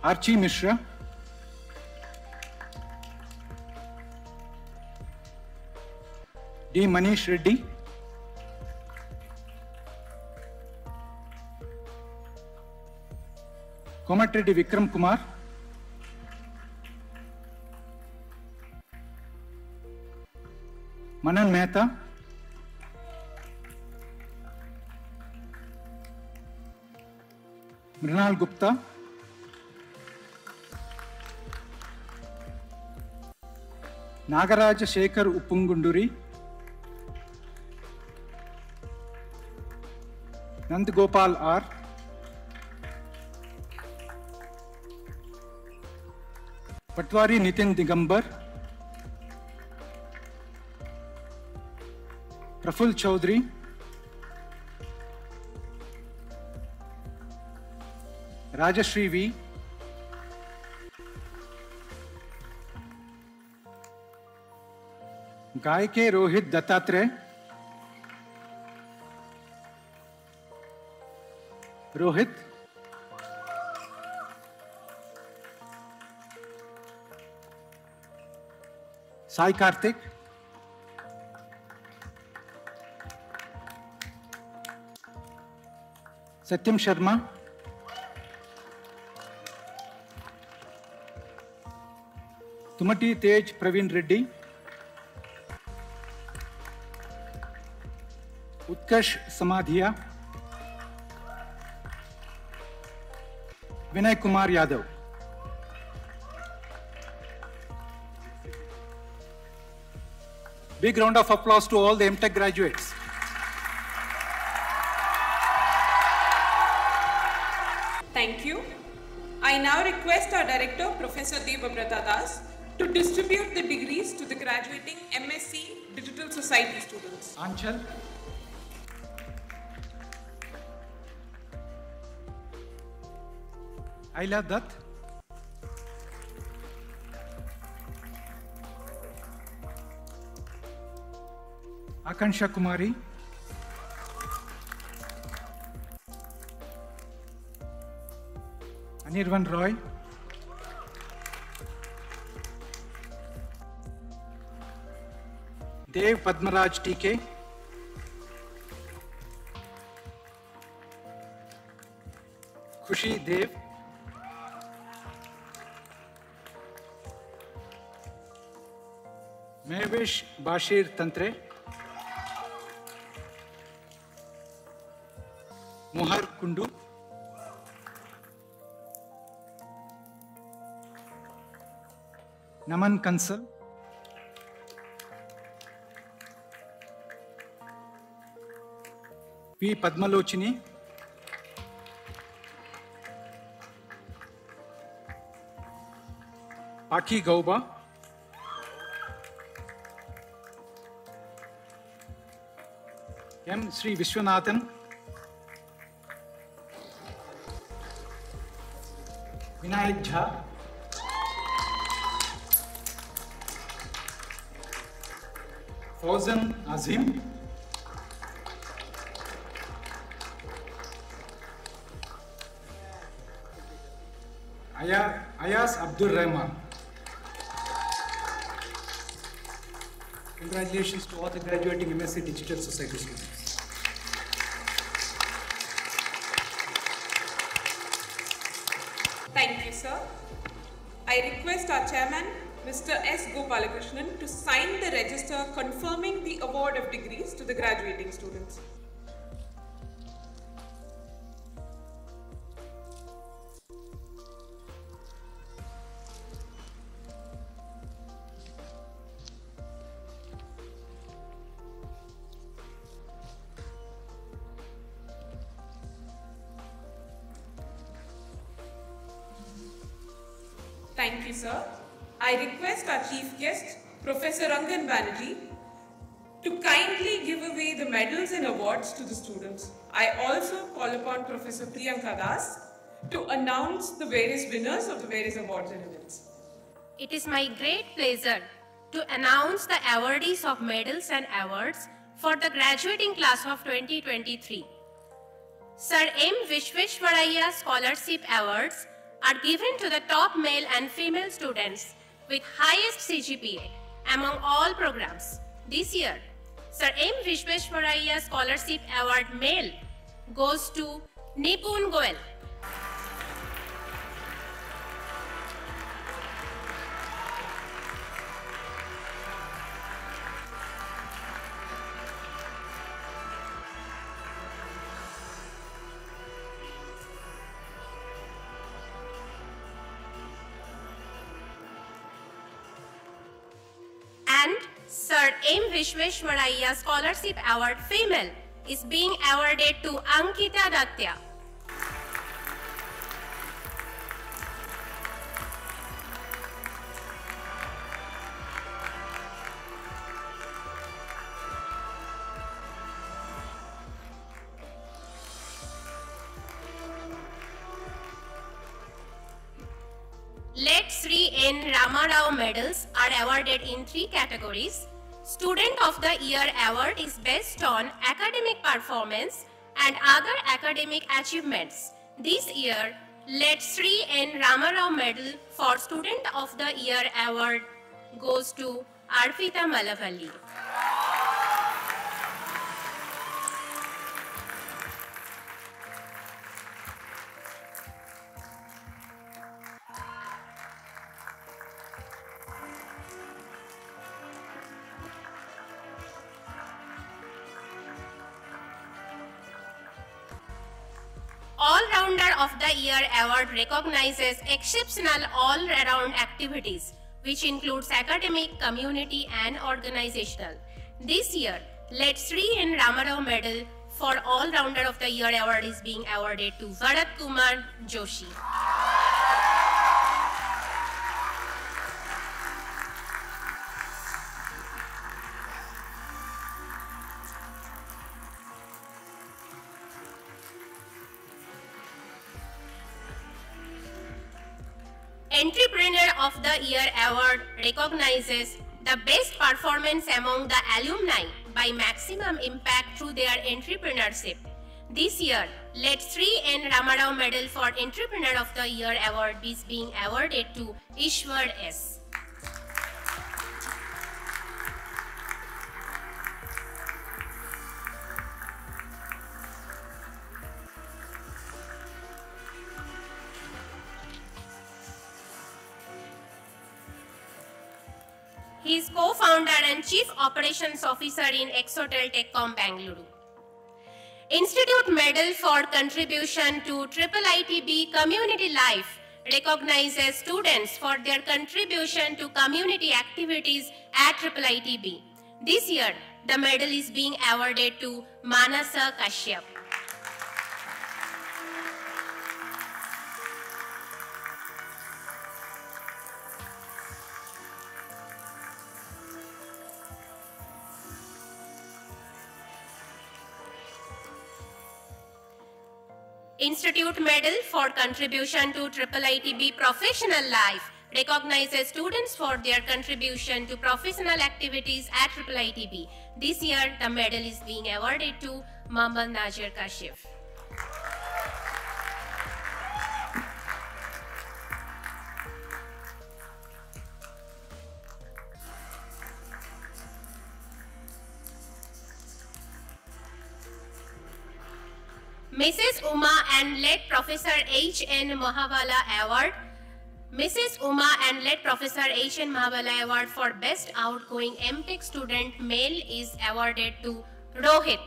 Archie Mishra, D. Manish Reddy, Komatreddy Vikram Kumar, Manan Mehta, Mrinal Gupta, Nagaraj Shekhar Uppungunduri, Nand Gopal R, Patwari Nitin Digambar, Praful Chaudhary, Rajashri V, गाय के रोहित दत्तात्रेय, रोहित, साई कार्तिक, सत्यम शर्मा, तुमटी तेज प्रवीण रेड्डी, उत्कर्ष Samadhiya, Vinay Kumar Yadav. Big round of applause to all the MTech graduates. Thank you. I now request our director, Professor Debabrata Das, to distribute the degrees to the graduating MSc Digital Society students. Anchal. Ayla Dutt. Akansha Kumari. Anirvan Roy. Dev Padmaraj TK. Khushi Dev. Mehvish Bashir Tantre. Mohar Kundu. Naman Kansal. P. Padmalochini. Paki Gauba. M. Sri Vishwanathan. Vinayak Jha. Fauzan Azim. Ayas Abdul Rahman. Congratulations to all the graduating MSc Digital Society students. Thank you, sir. I request our chairman, Mr. S. Gopalakrishnan, to sign the register confirming the award of degrees to the graduating students. Thank you, sir. I request our chief guest, Professor Rangan Banerjee, to kindly give away the medals and awards to the students. I also call upon Professor Priyanka Das to announce the various winners of the various awards and events. It is my great pleasure to announce the awardees of medals and awards for the graduating class of 2023. Sir M. Vishweshwaraya Scholarship Awards are given to the top male and female students with highest CGPA among all programs. This year, Sir M. Vishweshwaraya Scholarship Award Male goes to Nipun Goel. And Sir M. Vishweshwaraya Scholarship Award Female is being awarded to Ankita Datya. Let Sri N. Ramarao medals are awarded in 3 categories. Student of the Year award is based on academic performance and other academic achievements. This year, Let Sri N. Ramarao medal for Student of the Year award goes to Arpita Malavalli. All-Rounder of the Year award recognizes exceptional all-around activities, which includes academic, community, and organizational. This year, Let Sri N. Ramarao medal for All-Rounder of the Year award is being awarded to Bharat Kumar Joshi. Entrepreneur of the Year award recognizes the best performance among the alumni by maximum impact through their entrepreneurship. This year, Let Sri N. Ramarao medal for Entrepreneur of the Year award is being awarded to Ishwar S. He is co-founder and Chief Operations Officer in Exotel Techcom, Bangalore. Institute Medal for Contribution to IIIT-B Community Life recognizes students for their contribution to community activities at IIIT-B. This year, the medal is being awarded to Manasa Kashyap. Institute Medal for Contribution to IIIT-B Professional Life recognizes students for their contribution to professional activities at IIIT-B. This year, the medal is being awarded to Muhammad Nazir Kashif. Mrs. Uma and Late Professor H. N. Mahavala Award. Mrs. Uma and Late Professor H. N. Mahavala Award for Best Outgoing MTech Student Male is awarded to Rohit.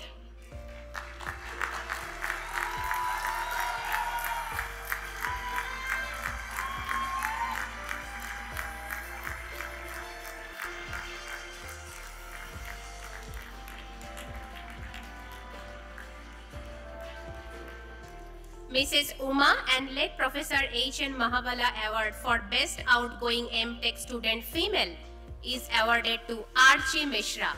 Mrs. Uma and Late Professor H. N. Mahavala Award for Best Outgoing MTech Student Female is awarded to Archie Mishra.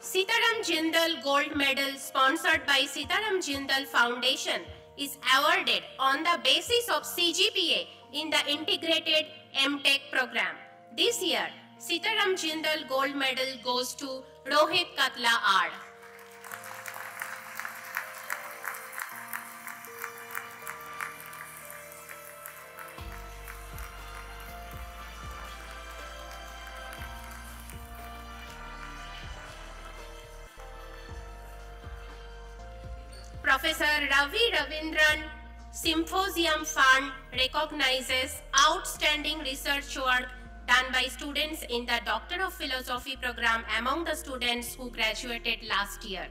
Sitaram Jindal Gold Medal sponsored by Sitaram Jindal Foundation is awarded on the basis of CGPA in the Integrated MTech program. This year, Sitaram Jindal Gold Medal goes to Rohit Katla R. Professor Ravi Ravindran Symposium Fund recognizes outstanding research work done by students in the Doctor of Philosophy program among the students who graduated last year.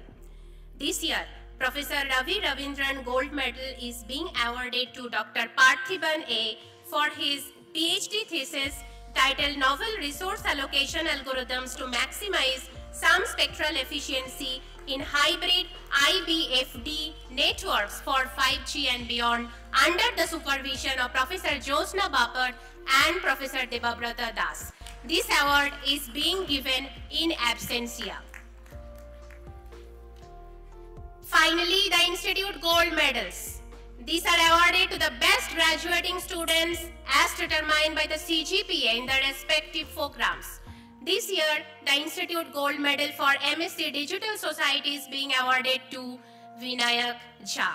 This year, Professor Ravi Ravindran Gold Medal is being awarded to Dr. Parthiban A. for his PhD thesis titled Novel Resource Allocation Algorithms to Maximize Sum Spectral Efficiency in Hybrid IBFD Networks for 5G and Beyond under the supervision of Professor Josna Bapat and Professor Debabrata Das. This award is being given in absentia. Finally, the Institute Gold Medals. These are awarded to the best graduating students as determined by the CGPA in their respective programs. This year, the Institute Gold Medal for MSc Digital Society is being awarded to Vinayak Jha.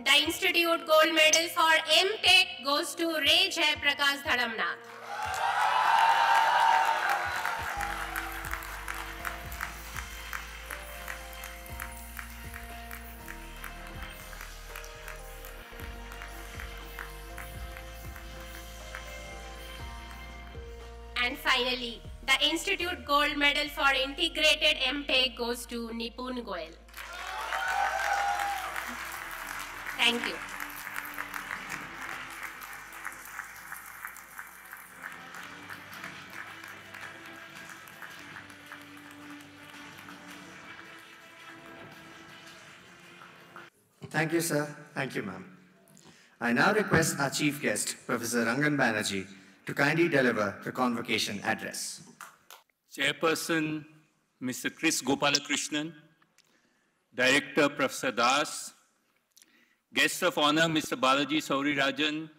The Institute Gold Medal for M.Tech goes to Ray Jai Prakash Dhadamnath. And finally, the Institute Gold Medal for Integrated M.Tech goes to Nipun Goel. Thank you. Thank you, sir. Thank you, ma'am. I now request our chief guest, Professor Rangan Banerjee, to kindly deliver the convocation address. Chairperson, Mr. Chris Gopalakrishnan, Director, Professor Das, Guests of honor, Mr. Balaji Saurirajan,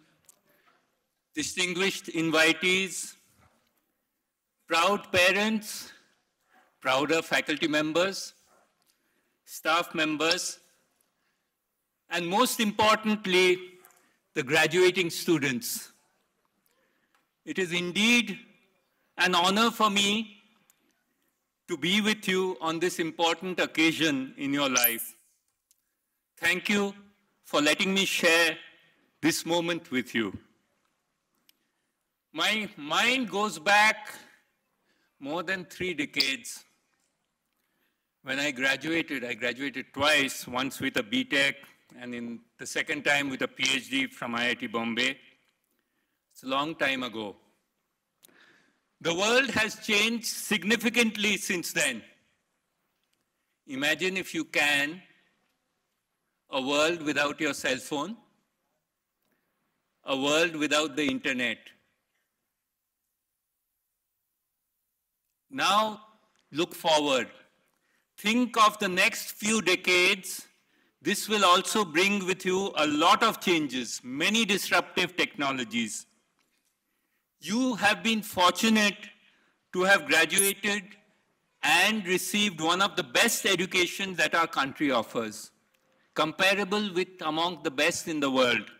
distinguished invitees, proud parents, prouder faculty members, staff members, and most importantly, the graduating students. It is indeed an honor for me to be with you on this important occasion in your life. Thank you for letting me share this moment with you. My mind goes back more than 3 decades. When I graduated twice, once with a B.Tech and in the second time with a PhD from IIT Bombay. It's a long time ago. The world has changed significantly since then. Imagine, if you can, a world without your cell phone, a world without the internet. Now, look forward. Think of the next few decades. This will also bring with you a lot of changes, many disruptive technologies. You have been fortunate to have graduated and received one of the best educations that our country offers, comparable with among the best in the world.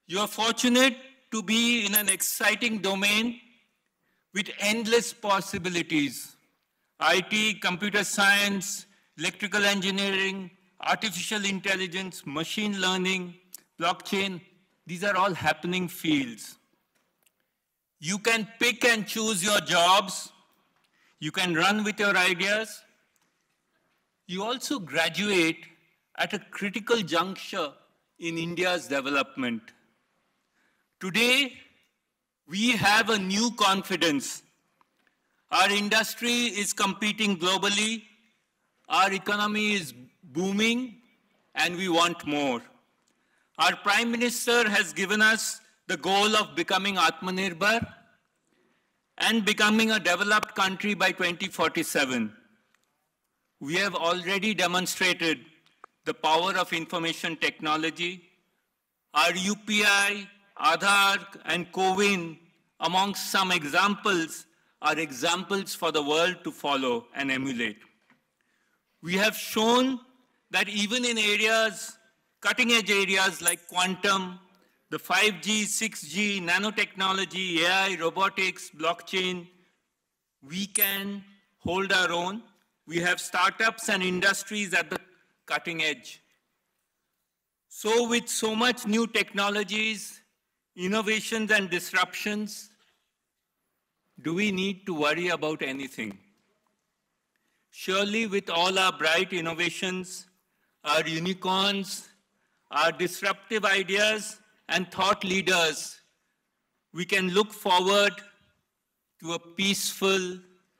You are fortunate to be in an exciting domain with endless possibilities. IT, computer science, electrical engineering, artificial intelligence, machine learning, blockchain, these are all happening fields. You can pick and choose your jobs. You can run with your ideas. You also graduate at a critical juncture in India's development. Today, we have a new confidence. Our industry is competing globally. Our economy is booming, and we want more. Our Prime Minister has given us the goal of becoming Atmanirbhar and becoming a developed country by 2047. We have already demonstrated the power of information technology. Our UPI, Aadhaar, and CoWIN, amongst some examples, are examples for the world to follow and emulate. We have shown that even in areas, cutting-edge areas like quantum, the 5G, 6G, nanotechnology, AI, robotics, blockchain, we can hold our own. We have startups and industries at the cutting edge. So with so much new technologies, innovations and disruptions, do we need to worry about anything? Surely with all our bright innovations, our unicorns, our disruptive ideas and thought leaders, we can look forward to a peaceful,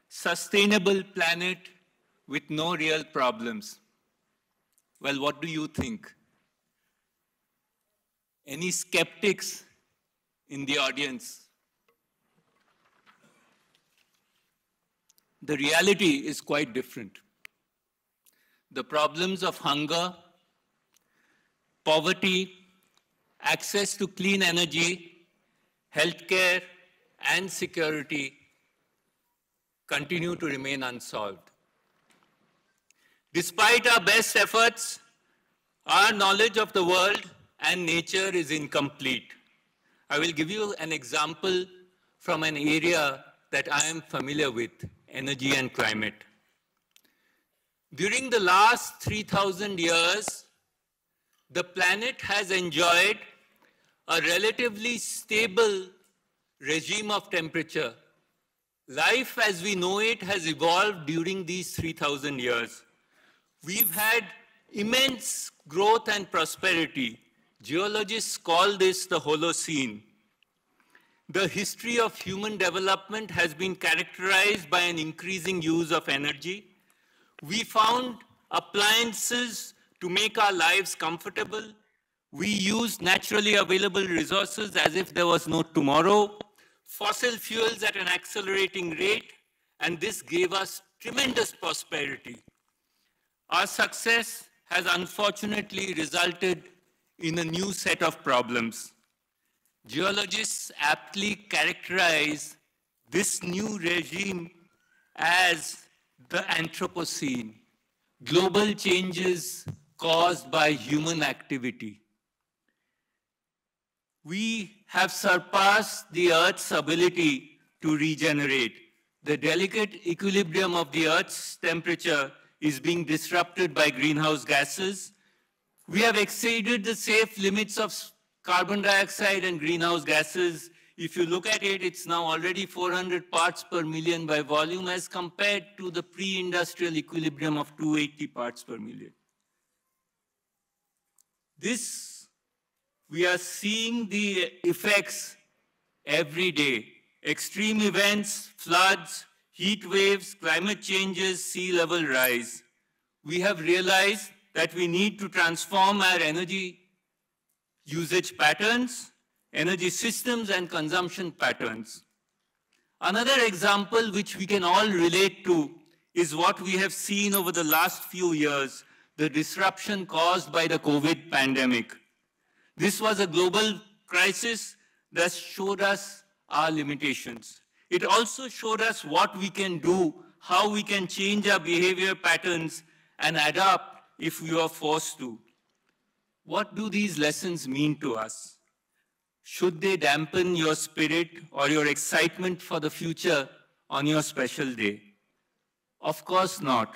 sustainable planet with no real problems. Well, what do you think? Any skeptics in the audience? The reality is quite different. The problems of hunger, poverty, access to clean energy, healthcare, and security continue to remain unsolved. Despite our best efforts, our knowledge of the world and nature is incomplete. I will give you an example from an area that I am familiar with, energy and climate. During the last 3,000 years, the planet has enjoyed a relatively stable regime of temperature. Life as we know it has evolved during these 3,000 years. We've had immense growth and prosperity. Geologists call this the Holocene. The history of human development has been characterized by an increasing use of energy. We found appliances to make our lives comfortable. We used naturally available resources as if there was no tomorrow, fossil fuels at an accelerating rate, and this gave us tremendous prosperity. Our success has unfortunately resulted in a new set of problems. Geologists aptly characterize this new regime as the Anthropocene, global changes caused by human activity. We have surpassed the Earth's ability to regenerate. The delicate equilibrium of the Earth's temperature is being disrupted by greenhouse gases. We have exceeded the safe limits of carbon dioxide and greenhouse gases. If you look at it, it's now already 400 parts per million by volume as compared to the pre-industrial equilibrium of 280 parts per million. This, we are seeing the effects every day. Extreme events, floods, heat waves, climate changes, sea level rise. We have realized that we need to transform our energy usage patterns, energy systems, and consumption patterns. Another example which we can all relate to is what we have seen over the last few years, the disruption caused by the COVID pandemic. This was a global crisis that showed us our limitations. It also showed us what we can do, how we can change our behavior patterns and adapt if we are forced to. What do these lessons mean to us? Should they dampen your spirit or your excitement for the future on your special day? Of course not.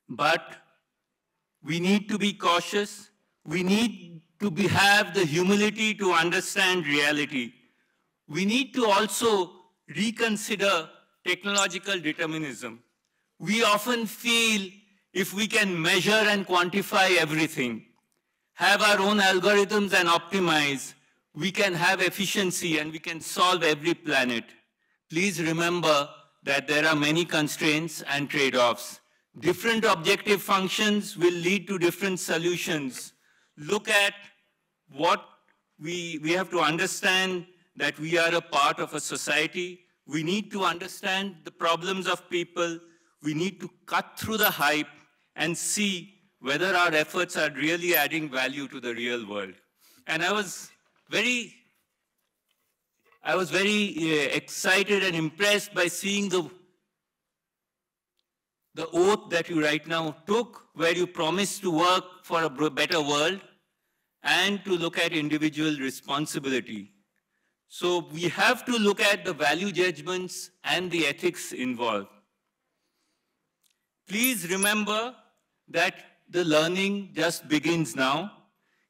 But we need to be cautious. We need to have the humility to understand reality. We need to also reconsider technological determinism. We often feel if we can measure and quantify everything, have our own algorithms and optimize, we can have efficiency and we can solve every planet. Please remember that there are many constraints and trade-offs. Different objective functions will lead to different solutions. Look at what we have to understand that we are a part of a society. We need to understand the problems of people. We need to cut through the hype and see whether our efforts are really adding value to the real world. And I was very excited and impressed by seeing the oath that you right now took, where you promised to work for a better world and to look at individual responsibility. So we have to look at the value judgments and the ethics involved. Please remember that the learning just begins now.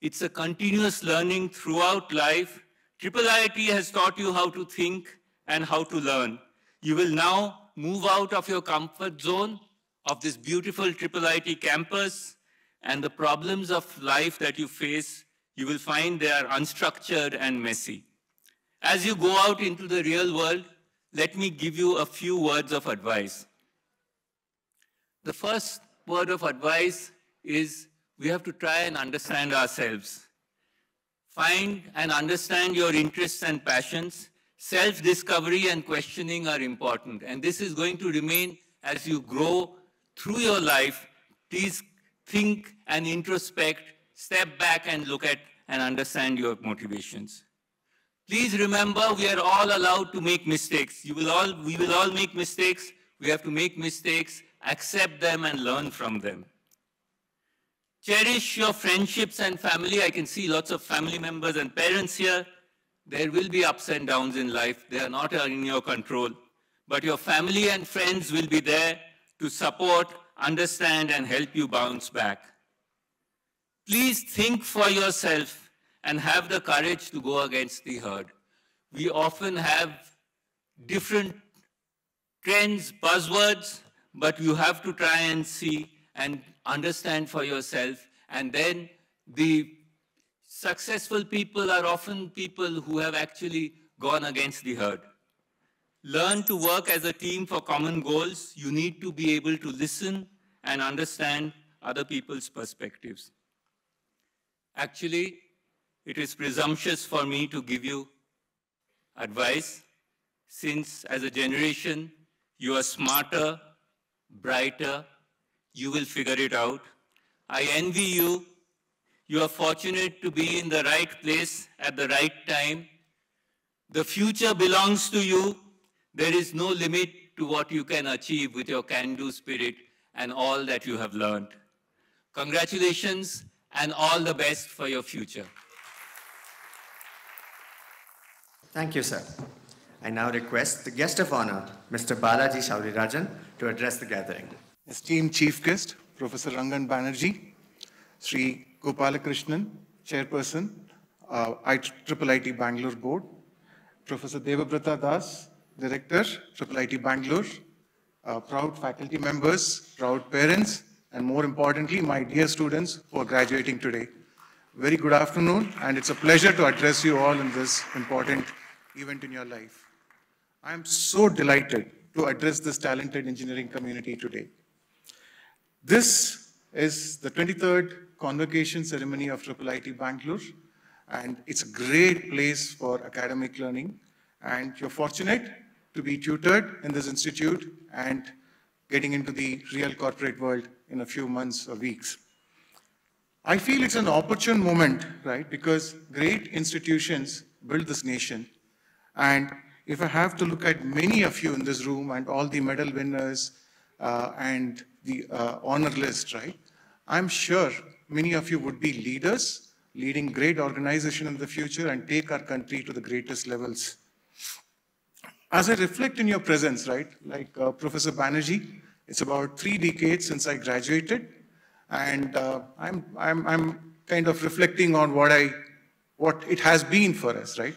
It's a continuous learning throughout life. IIIT has taught you how to think and how to learn. You will now move out of your comfort zone of this beautiful IIIT campus, and the problems of life that you face, you will find they are unstructured and messy. As you go out into the real world, let me give you a few words of advice. The first word of advice is we have to try and understand ourselves. Find and understand your interests and passions. Self-discovery and questioning are important, and this is going to remain as you grow through your life. Please think and introspect, step back and look at and understand your motivations. Please remember, we are all allowed to make mistakes. We will all make mistakes. We have to make mistakes, accept them and learn from them. Cherish your friendships and family. I can see lots of family members and parents here. There will be ups and downs in life. They are not in your control. But your family and friends will be there to support, understand, and help you bounce back. Please think for yourself and have the courage to go against the herd. We often have different trends, buzzwords, but you have to try and see and understand for yourself. And then the successful people are often people who have actually gone against the herd. Learn to work as a team for common goals. You need to be able to listen and understand other people's perspectives. Actually, it is presumptuous for me to give you advice, since as a generation, you are smarter, brighter, you will figure it out. I envy you. You are fortunate to be in the right place at the right time. The future belongs to you. There is no limit to what you can achieve with your can-do spirit and all that you have learned. Congratulations and all the best for your future. Thank you, sir. I now request the guest of honor, Mr. Balaji Shaurirajan, to address the gathering. Esteemed Chief Guest, Professor Rangan Banerjee, Sri Gopalakrishnan, Chairperson, IIIT-Bangalore Board, Professor Devabrata Das, Director, IIIT Bangalore, proud faculty members, proud parents, and more importantly, my dear students who are graduating today. Very good afternoon, and it's a pleasure to address you all in this important event in your life. I am so delighted to address this talented engineering community today. This is the 23rd Convocation ceremony of IIIT Bangalore, and it's a great place for academic learning, and you're fortunate to be tutored in this institute and getting into the real corporate world in a few months or weeks. I feel it's an opportune moment, right, because great institutions build this nation, and if I have to look at many of you in this room and all the medal winners and the honor list, right, I'm sure many of you would be leaders, leading great organization in the future and take our country to the greatest levels. As I reflect in your presence, right, like Professor Banerjee, it's about 3 decades since I graduated, and I'm kind of reflecting on what it has been for us, right?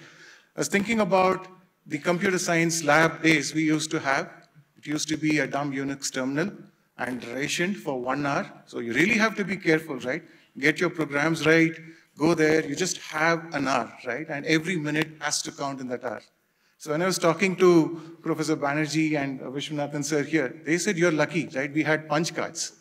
I was thinking about the computer science lab days we used to have. It used to be a dumb Unix terminal and rationed for 1 hour. So you really have to be careful, right? Get your programs right, go there, you just have an hour, right? And every minute has to count in that hour. So when I was talking to Professor Banerjee and Vishwanathan sir here, they said, you're lucky, right? We had punch cards.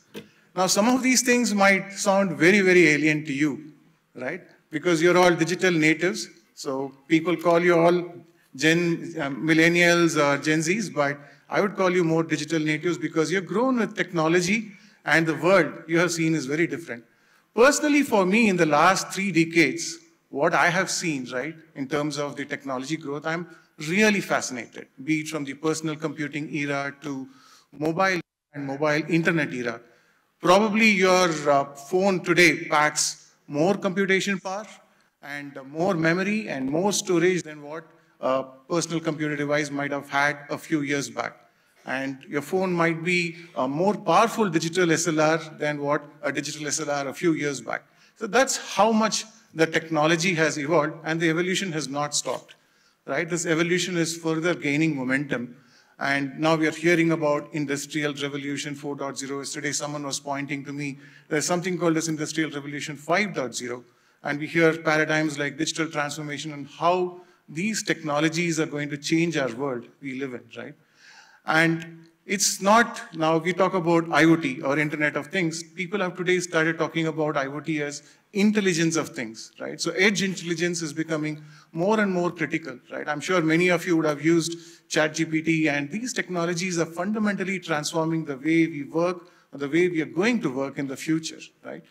Now, some of these things might sound very, very alien to you, right? Because you're all digital natives. So people call you all millennials or Gen Zs, but I would call you more digital natives because you've grown with technology and the world you have seen is very different. Personally, for me, in the last 3 decades, what I have seen, right, in terms of the technology growth, I'm really fascinated, be it from the personal computing era to mobile and mobile internet era. Probably your phone today packs more computation power and more memory and more storage than what a personal computer device might have had a few years back. And your phone might be a more powerful digital SLR than what a digital SLR a few years back. So that's how much the technology has evolved, and the evolution has not stopped, right? This evolution is further gaining momentum. And now we are hearing about Industrial Revolution 4.0. Yesterday, someone was pointing to me, there's something called as Industrial Revolution 5.0. And we hear paradigms like digital transformation and how these technologies are going to change our world we live in, right? And it's not, now we talk about IoT or Internet of Things, people have today started talking about IoT as intelligence of things, right? So edge intelligence is becoming more and more critical, right? I'm sure many of you would have used ChatGPT, and these technologies are fundamentally transforming the way we work or the way we are going to work in the future, right?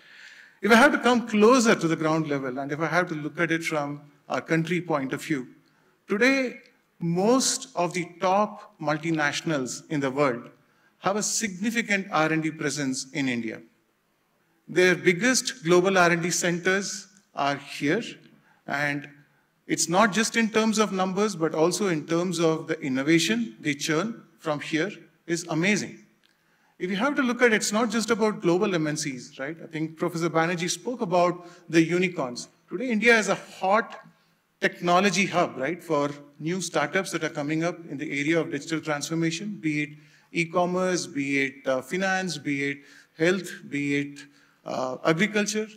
If I have to come closer to the ground level, and if I have to look at it from a country point of view, today, most of the top multinationals in the world have a significant R&D presence in India. Their biggest global R&D centers are here, and it's not just in terms of numbers, but also in terms of the innovation they churn from here is amazing. If you have to look at it, it's not just about global MNCs, right? I think Professor Banerjee spoke about the unicorns. Today, India is a hot technology hub, right, for new startups that are coming up in the area of digital transformation, be it e-commerce, be it finance, be it health, be it agriculture.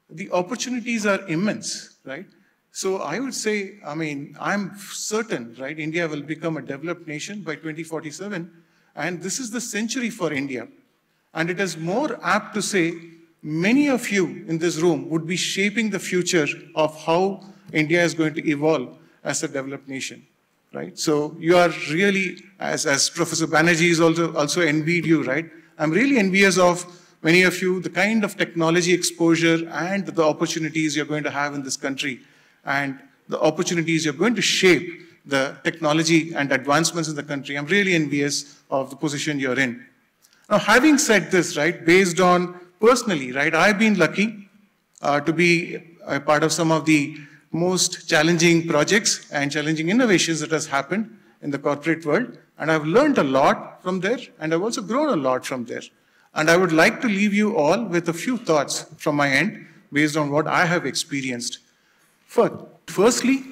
The opportunities are immense, right? So I would say, I mean, I'm certain, right, India will become a developed nation by 2047, and this is the century for India. And it is more apt to say, many of you in this room would be shaping the future of how India is going to evolve as a developed nation, right? So you are really, as Professor Banerjee is also envied you, right? I'm really envious of many of you, the kind of technology exposure and the opportunities you're going to have in this country, and the opportunities you're going to shape the technology and advancements in the country. I'm really envious of the position you're in. Now, having said this, right, based on personally, right, I've been lucky to be a part of some of the most challenging projects and challenging innovations that has happened in the corporate world. And I've learned a lot from there, and I've also grown a lot from there. And I would like to leave you all with a few thoughts from my end based on what I have experienced. Firstly,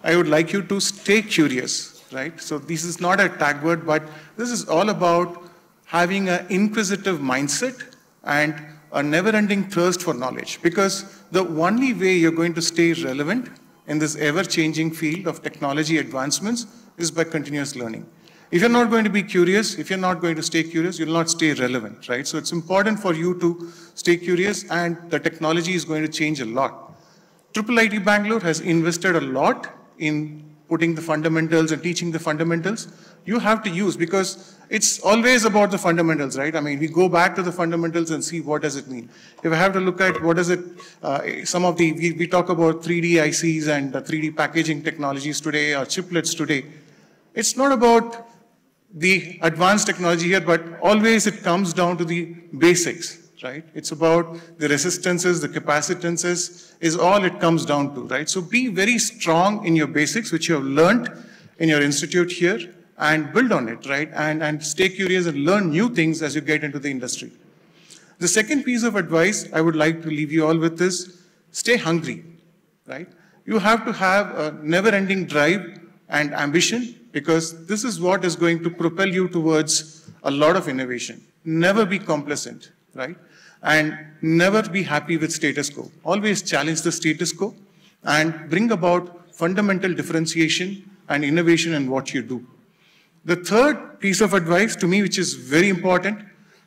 I would like you to stay curious, right? So this is not a tag word, but this is all about having an inquisitive mindset and a never-ending thirst for knowledge, because the only way you're going to stay relevant in this ever-changing field of technology advancements is by continuous learning. If you're not going to be curious, if you're not going to stay curious, you'll not stay relevant, right? So it's important for you to stay curious, and the technology is going to change a lot. IIIT Bangalore has invested a lot in putting the fundamentals and teaching the fundamentals. You have to use, because it's always about the fundamentals, right? I mean, we go back to the fundamentals and see what does it mean. If I have to look at what is it, some of the, we talk about 3D ICs and 3D packaging technologies today, or chiplets today. It's not about the advanced technology here, but always it comes down to the basics, right? It's about the resistances, the capacitances is all it comes down to, right? So be very strong in your basics, which you have learned in your institute here, and build on it, right? And stay curious and learn new things as you get into the industry. The second piece of advice I would like to leave you all with is stay hungry, right? You have to have a never-ending drive and ambition, because this is what is going to propel you towards a lot of innovation. Never be complacent, right? And never be happy with status quo. Always challenge the status quo and bring about fundamental differentiation and innovation in what you do. The third piece of advice to me, which is very important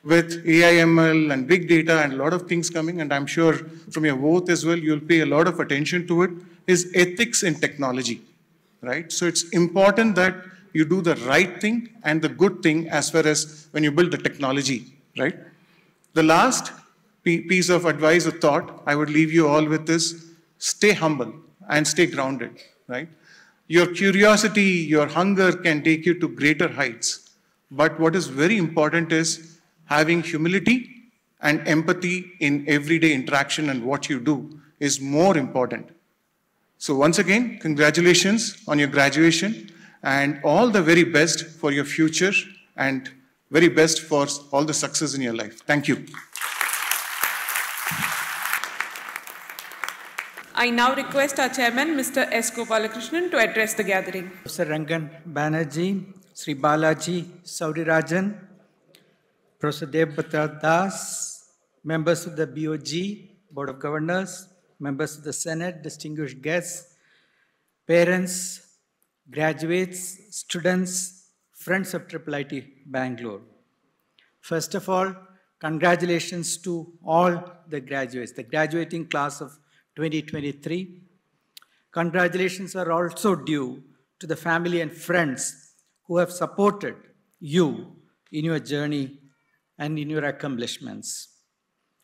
with AI, ML and big data and a lot of things coming, and I'm sure from your vote as well, you'll pay a lot of attention to it, is ethics in technology, right? So it's important that you do the right thing and the good thing as far as when you build the technology, right? The last piece of advice or thought I would leave you all with is stay humble and stay grounded, right? Your curiosity, your hunger can take you to greater heights. But what is very important is having humility and empathy in everyday interaction, and what you do is more important. So once again, congratulations on your graduation and all the very best for your future and very best for all the success in your life. Thank you. I now request our chairman, Mr. S. Gopalakrishnan, to address the gathering. Professor Rangan Banerjee, Sri Balaji Saurirajan, Professor Devabrata Das, members of the BOG, Board of Governors, members of the Senate, distinguished guests, parents, graduates, students, friends of IIIT Bangalore. First of all, congratulations to all the graduates, the graduating class of 2023. Congratulations are also due to the family and friends who have supported you in your journey and in your accomplishments.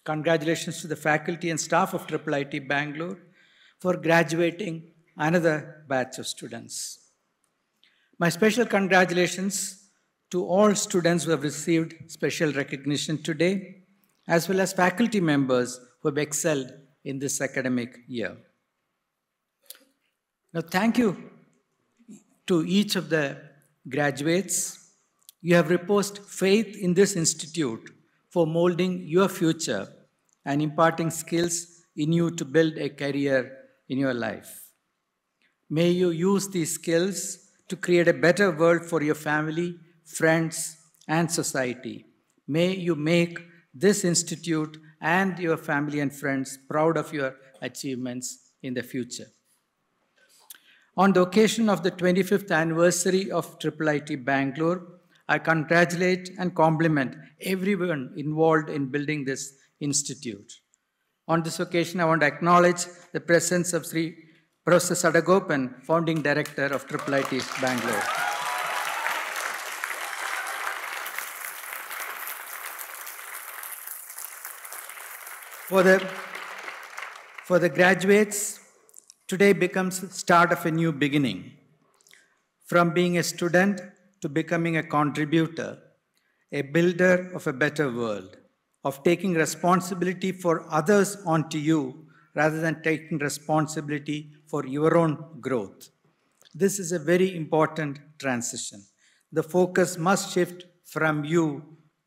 Congratulations to the faculty and staff of IIIT Bangalore for graduating another batch of students. My special congratulations to all students who have received special recognition today, as well as faculty members who have excelled in this academic year. Now, thank you to each of the graduates. You have reposed faith in this institute for molding your future and imparting skills in you to build a career in your life. May you use these skills to create a better world for your family, friends, and society. May you make this institute and your family and friends proud of your achievements in the future. On the occasion of the 25th anniversary of IIIT Bangalore, I congratulate and compliment everyone involved in building this institute. On this occasion, I want to acknowledge the presence of Sri Professor Sadagopan, founding director of IIIT Bangalore. For the graduates, today becomes the start of a new beginning. From being a student to becoming a contributor, a builder of a better world, of taking responsibility for others onto you rather than taking responsibility for your own growth. This is a very important transition. The focus must shift from you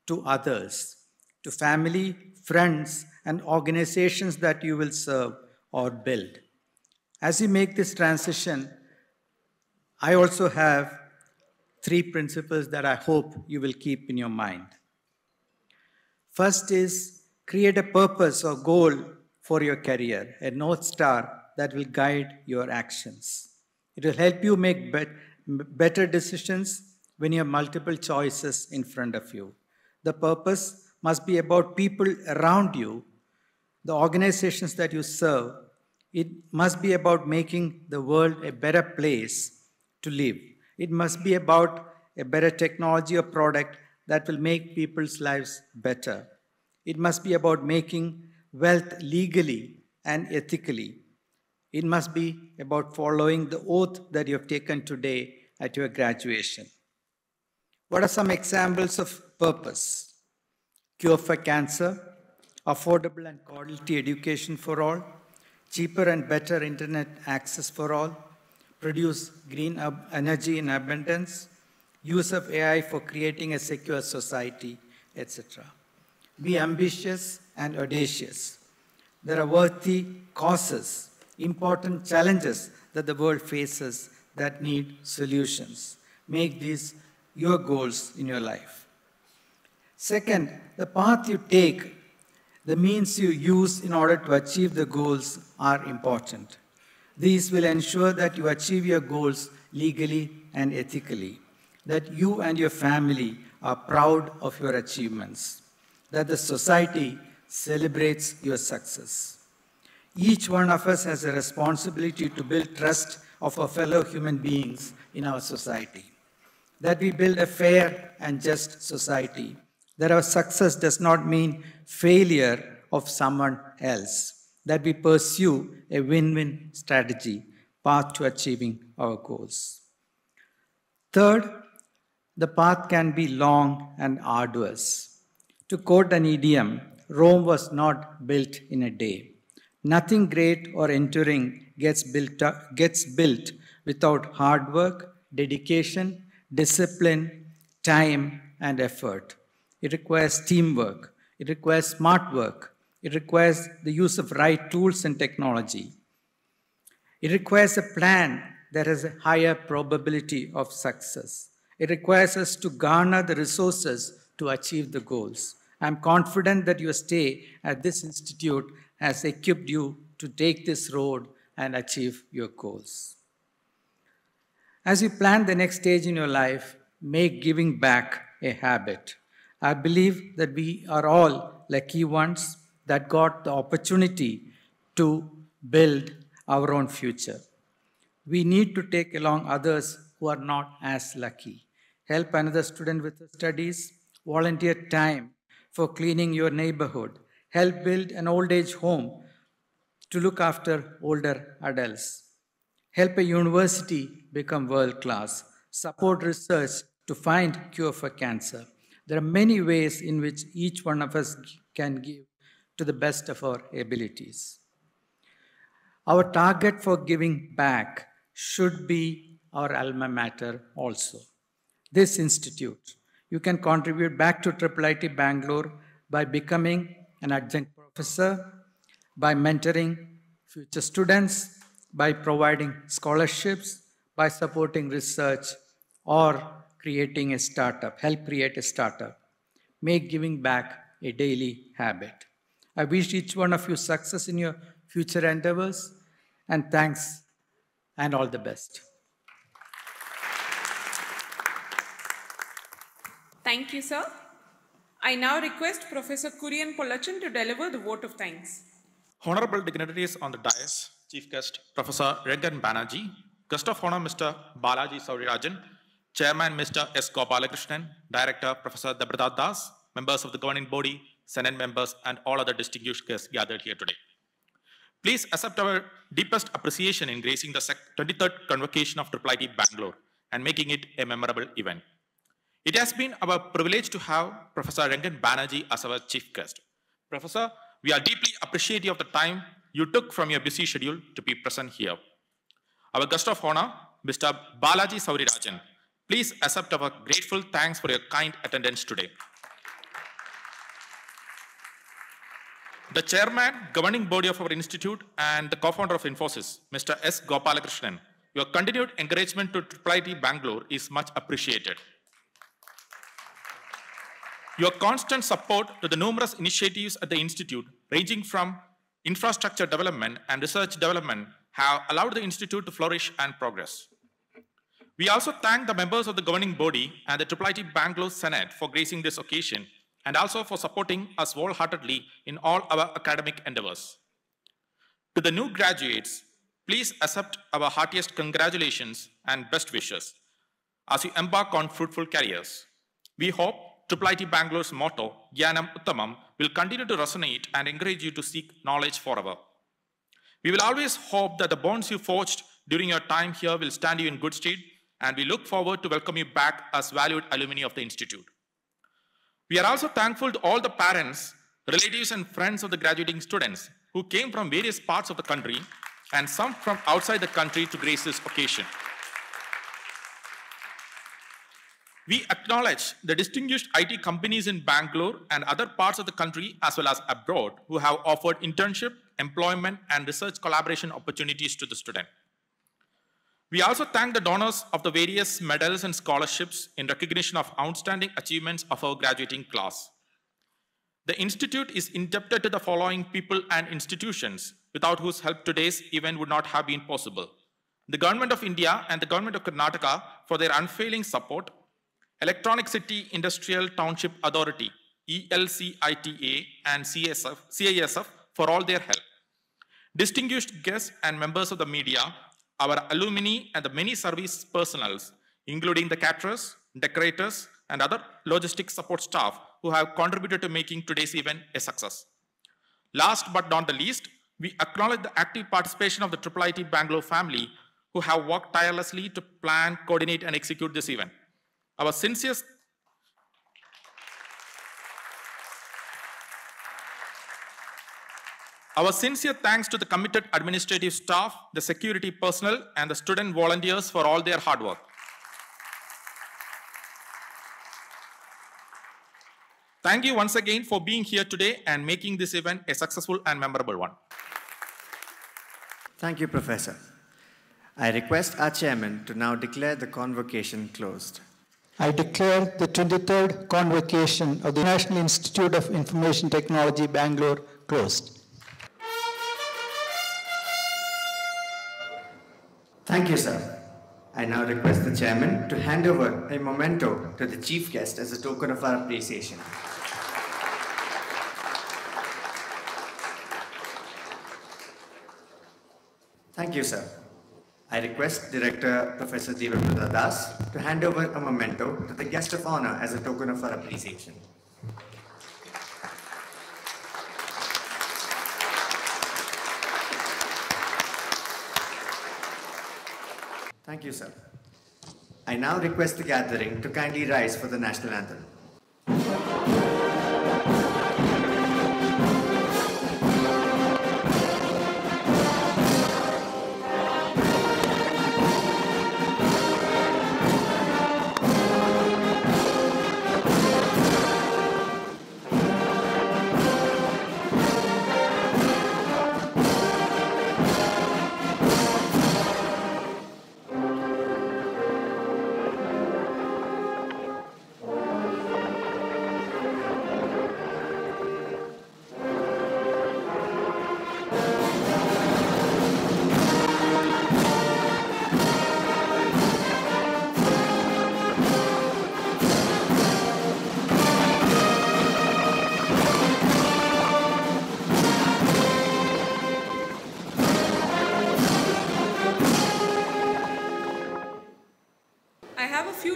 to others, to family, friends, and organizations that you will serve or build. As you make this transition, I also have 3 principles that I hope you will keep in your mind. First is create a purpose or goal for your career, a North Star that will guide your actions. It will help you make better decisions when you have multiple choices in front of you. The purpose must be about people around you, the organizations that you serve. It must be about making the world a better place to live. It must be about a better technology or product that will make people's lives better. It must be about making wealth legally and ethically. It must be about following the oath that you have taken today at your graduation. What are some examples of purpose? Cure for cancer, affordable and quality education for all, cheaper and better internet access for all, produce green energy in abundance, use of AI for creating a secure society, etc. Be ambitious and audacious. There are worthy causes, important challenges that the world faces that need solutions. Make these your goals in your life. Second, the path you take, the means you use in order to achieve the goals are important. These will ensure that you achieve your goals legally and ethically, that you and your family are proud of your achievements, that the society celebrates your success. Each one of us has a responsibility to build trust of our fellow human beings in our society, that we build a fair and just society, that our success does not mean failure of someone else, that we pursue a win-win strategy, path to achieving our goals. Third, the path can be long and arduous. To quote an idiom, Rome was not built in a day. Nothing great or enduring gets built without hard work, dedication, discipline, time, and effort. It requires teamwork. It requires smart work. It requires the use of right tools and technology. It requires a plan that has a higher probability of success. It requires us to garner the resources to achieve the goals. I'm confident that your stay at this institute has equipped you to take this road and achieve your goals. As you plan the next stage in your life, make giving back a habit. I believe that we are all lucky ones that got the opportunity to build our own future. We need to take along others who are not as lucky. Help another student with his studies, volunteer time for cleaning your neighborhood, help build an old age home to look after older adults, help a university become world class, support research to find cure for cancer. There are many ways in which each one of us can give to the best of our abilities. Our target for giving back should be our alma mater also. This institute, you can contribute back to IIIT Bangalore by becoming an adjunct professor, by mentoring future students, by providing scholarships, by supporting research, or creating a startup, help create a startup. Make giving back a daily habit. I wish each one of you success in your future endeavors, and thanks and all the best. Thank you, sir. I now request Professor Kurian Pollachan to deliver the vote of thanks. Honorable dignitaries on the dais, Chief Guest Professor Rangan Banerjee, Guest of Honor Mr. Balaji Saurirajan, Chairman Mr. S. Gopalakrishnan, Director Professor Debabrata Das, members of the governing body, Senate members, and all other distinguished guests gathered here today. Please accept our deepest appreciation in gracing the 23rd Convocation of IIIT Bangalore and making it a memorable event. It has been our privilege to have Professor Rangan Banerjee as our chief guest. Professor, we are deeply appreciative of the time you took from your busy schedule to be present here. Our guest of honor, Mr. Balaji Saurirajan, please accept our grateful thanks for your kind attendance today. The chairman, governing body of our institute, and the co-founder of Infosys, Mr. S. Gopalakrishnan, your continued encouragement to IIIT Bangalore is much appreciated. Your constant support to the numerous initiatives at the institute, ranging from infrastructure development and research development, have allowed the institute to flourish and progress. We also thank the members of the governing body and the IIIT Bangalore Senate for gracing this occasion, and also for supporting us wholeheartedly in all our academic endeavors. To the new graduates, please accept our heartiest congratulations and best wishes as you embark on fruitful careers. We hope IIIT Bangalore's motto, Jnanam Uttamam, will continue to resonate and encourage you to seek knowledge forever. We will always hope that the bonds you forged during your time here will stand you in good stead, and we look forward to welcome you back as valued alumni of the institute. We are also thankful to all the parents, relatives, and friends of the graduating students who came from various parts of the country and some from outside the country to grace this occasion. We acknowledge the distinguished IT companies in Bangalore and other parts of the country as well as abroad who have offered internship, employment, and research collaboration opportunities to the student. We also thank the donors of the various medals and scholarships in recognition of outstanding achievements of our graduating class. The institute is indebted to the following people and institutions, without whose help today's event would not have been possible: the Government of India and the Government of Karnataka for their unfailing support, Electronic City Industrial Township Authority, ELCITA, and CISF for all their help. Distinguished guests and members of the media, our alumni, and the many service personnels, including the caterers, decorators, and other logistic support staff who have contributed to making today's event a success. Last but not the least, we acknowledge the active participation of the IIIT Bangalore family who have worked tirelessly to plan, coordinate, and execute this event. Our sincere thanks to the committed administrative staff, the security personnel, and the student volunteers for all their hard work. Thank you once again for being here today and making this event a successful and memorable one. Thank you, Professor. I request our chairman to now declare the convocation closed. I declare the 23rd Convocation of the National Institute of Information Technology, Bangalore, closed. Thank you, sir. I now request the chairman to hand over a memento to the chief guest as a token of our appreciation. Thank you, sir. I request Director Professor Devabrata Das to hand over a memento to the guest of honor as a token of our appreciation. Thank you, sir. I now request the gathering to kindly rise for the national anthem.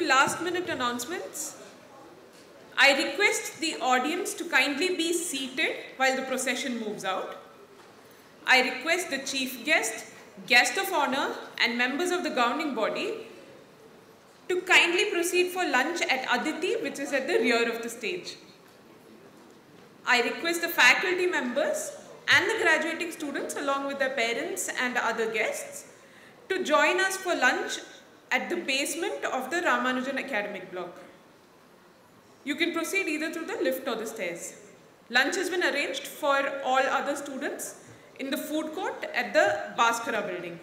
Last-minute announcements. I request the audience to kindly be seated while the procession moves out. I request the chief guest, guest of honor, and members of the governing body to kindly proceed for lunch at Aditi, which is at the rear of the stage. I request the faculty members and the graduating students, along with their parents and other guests, to join us for lunch at the basement of the Ramanujan Academic Block. You can proceed either through the lift or the stairs. Lunch has been arranged for all other students in the food court at the Bhaskara building.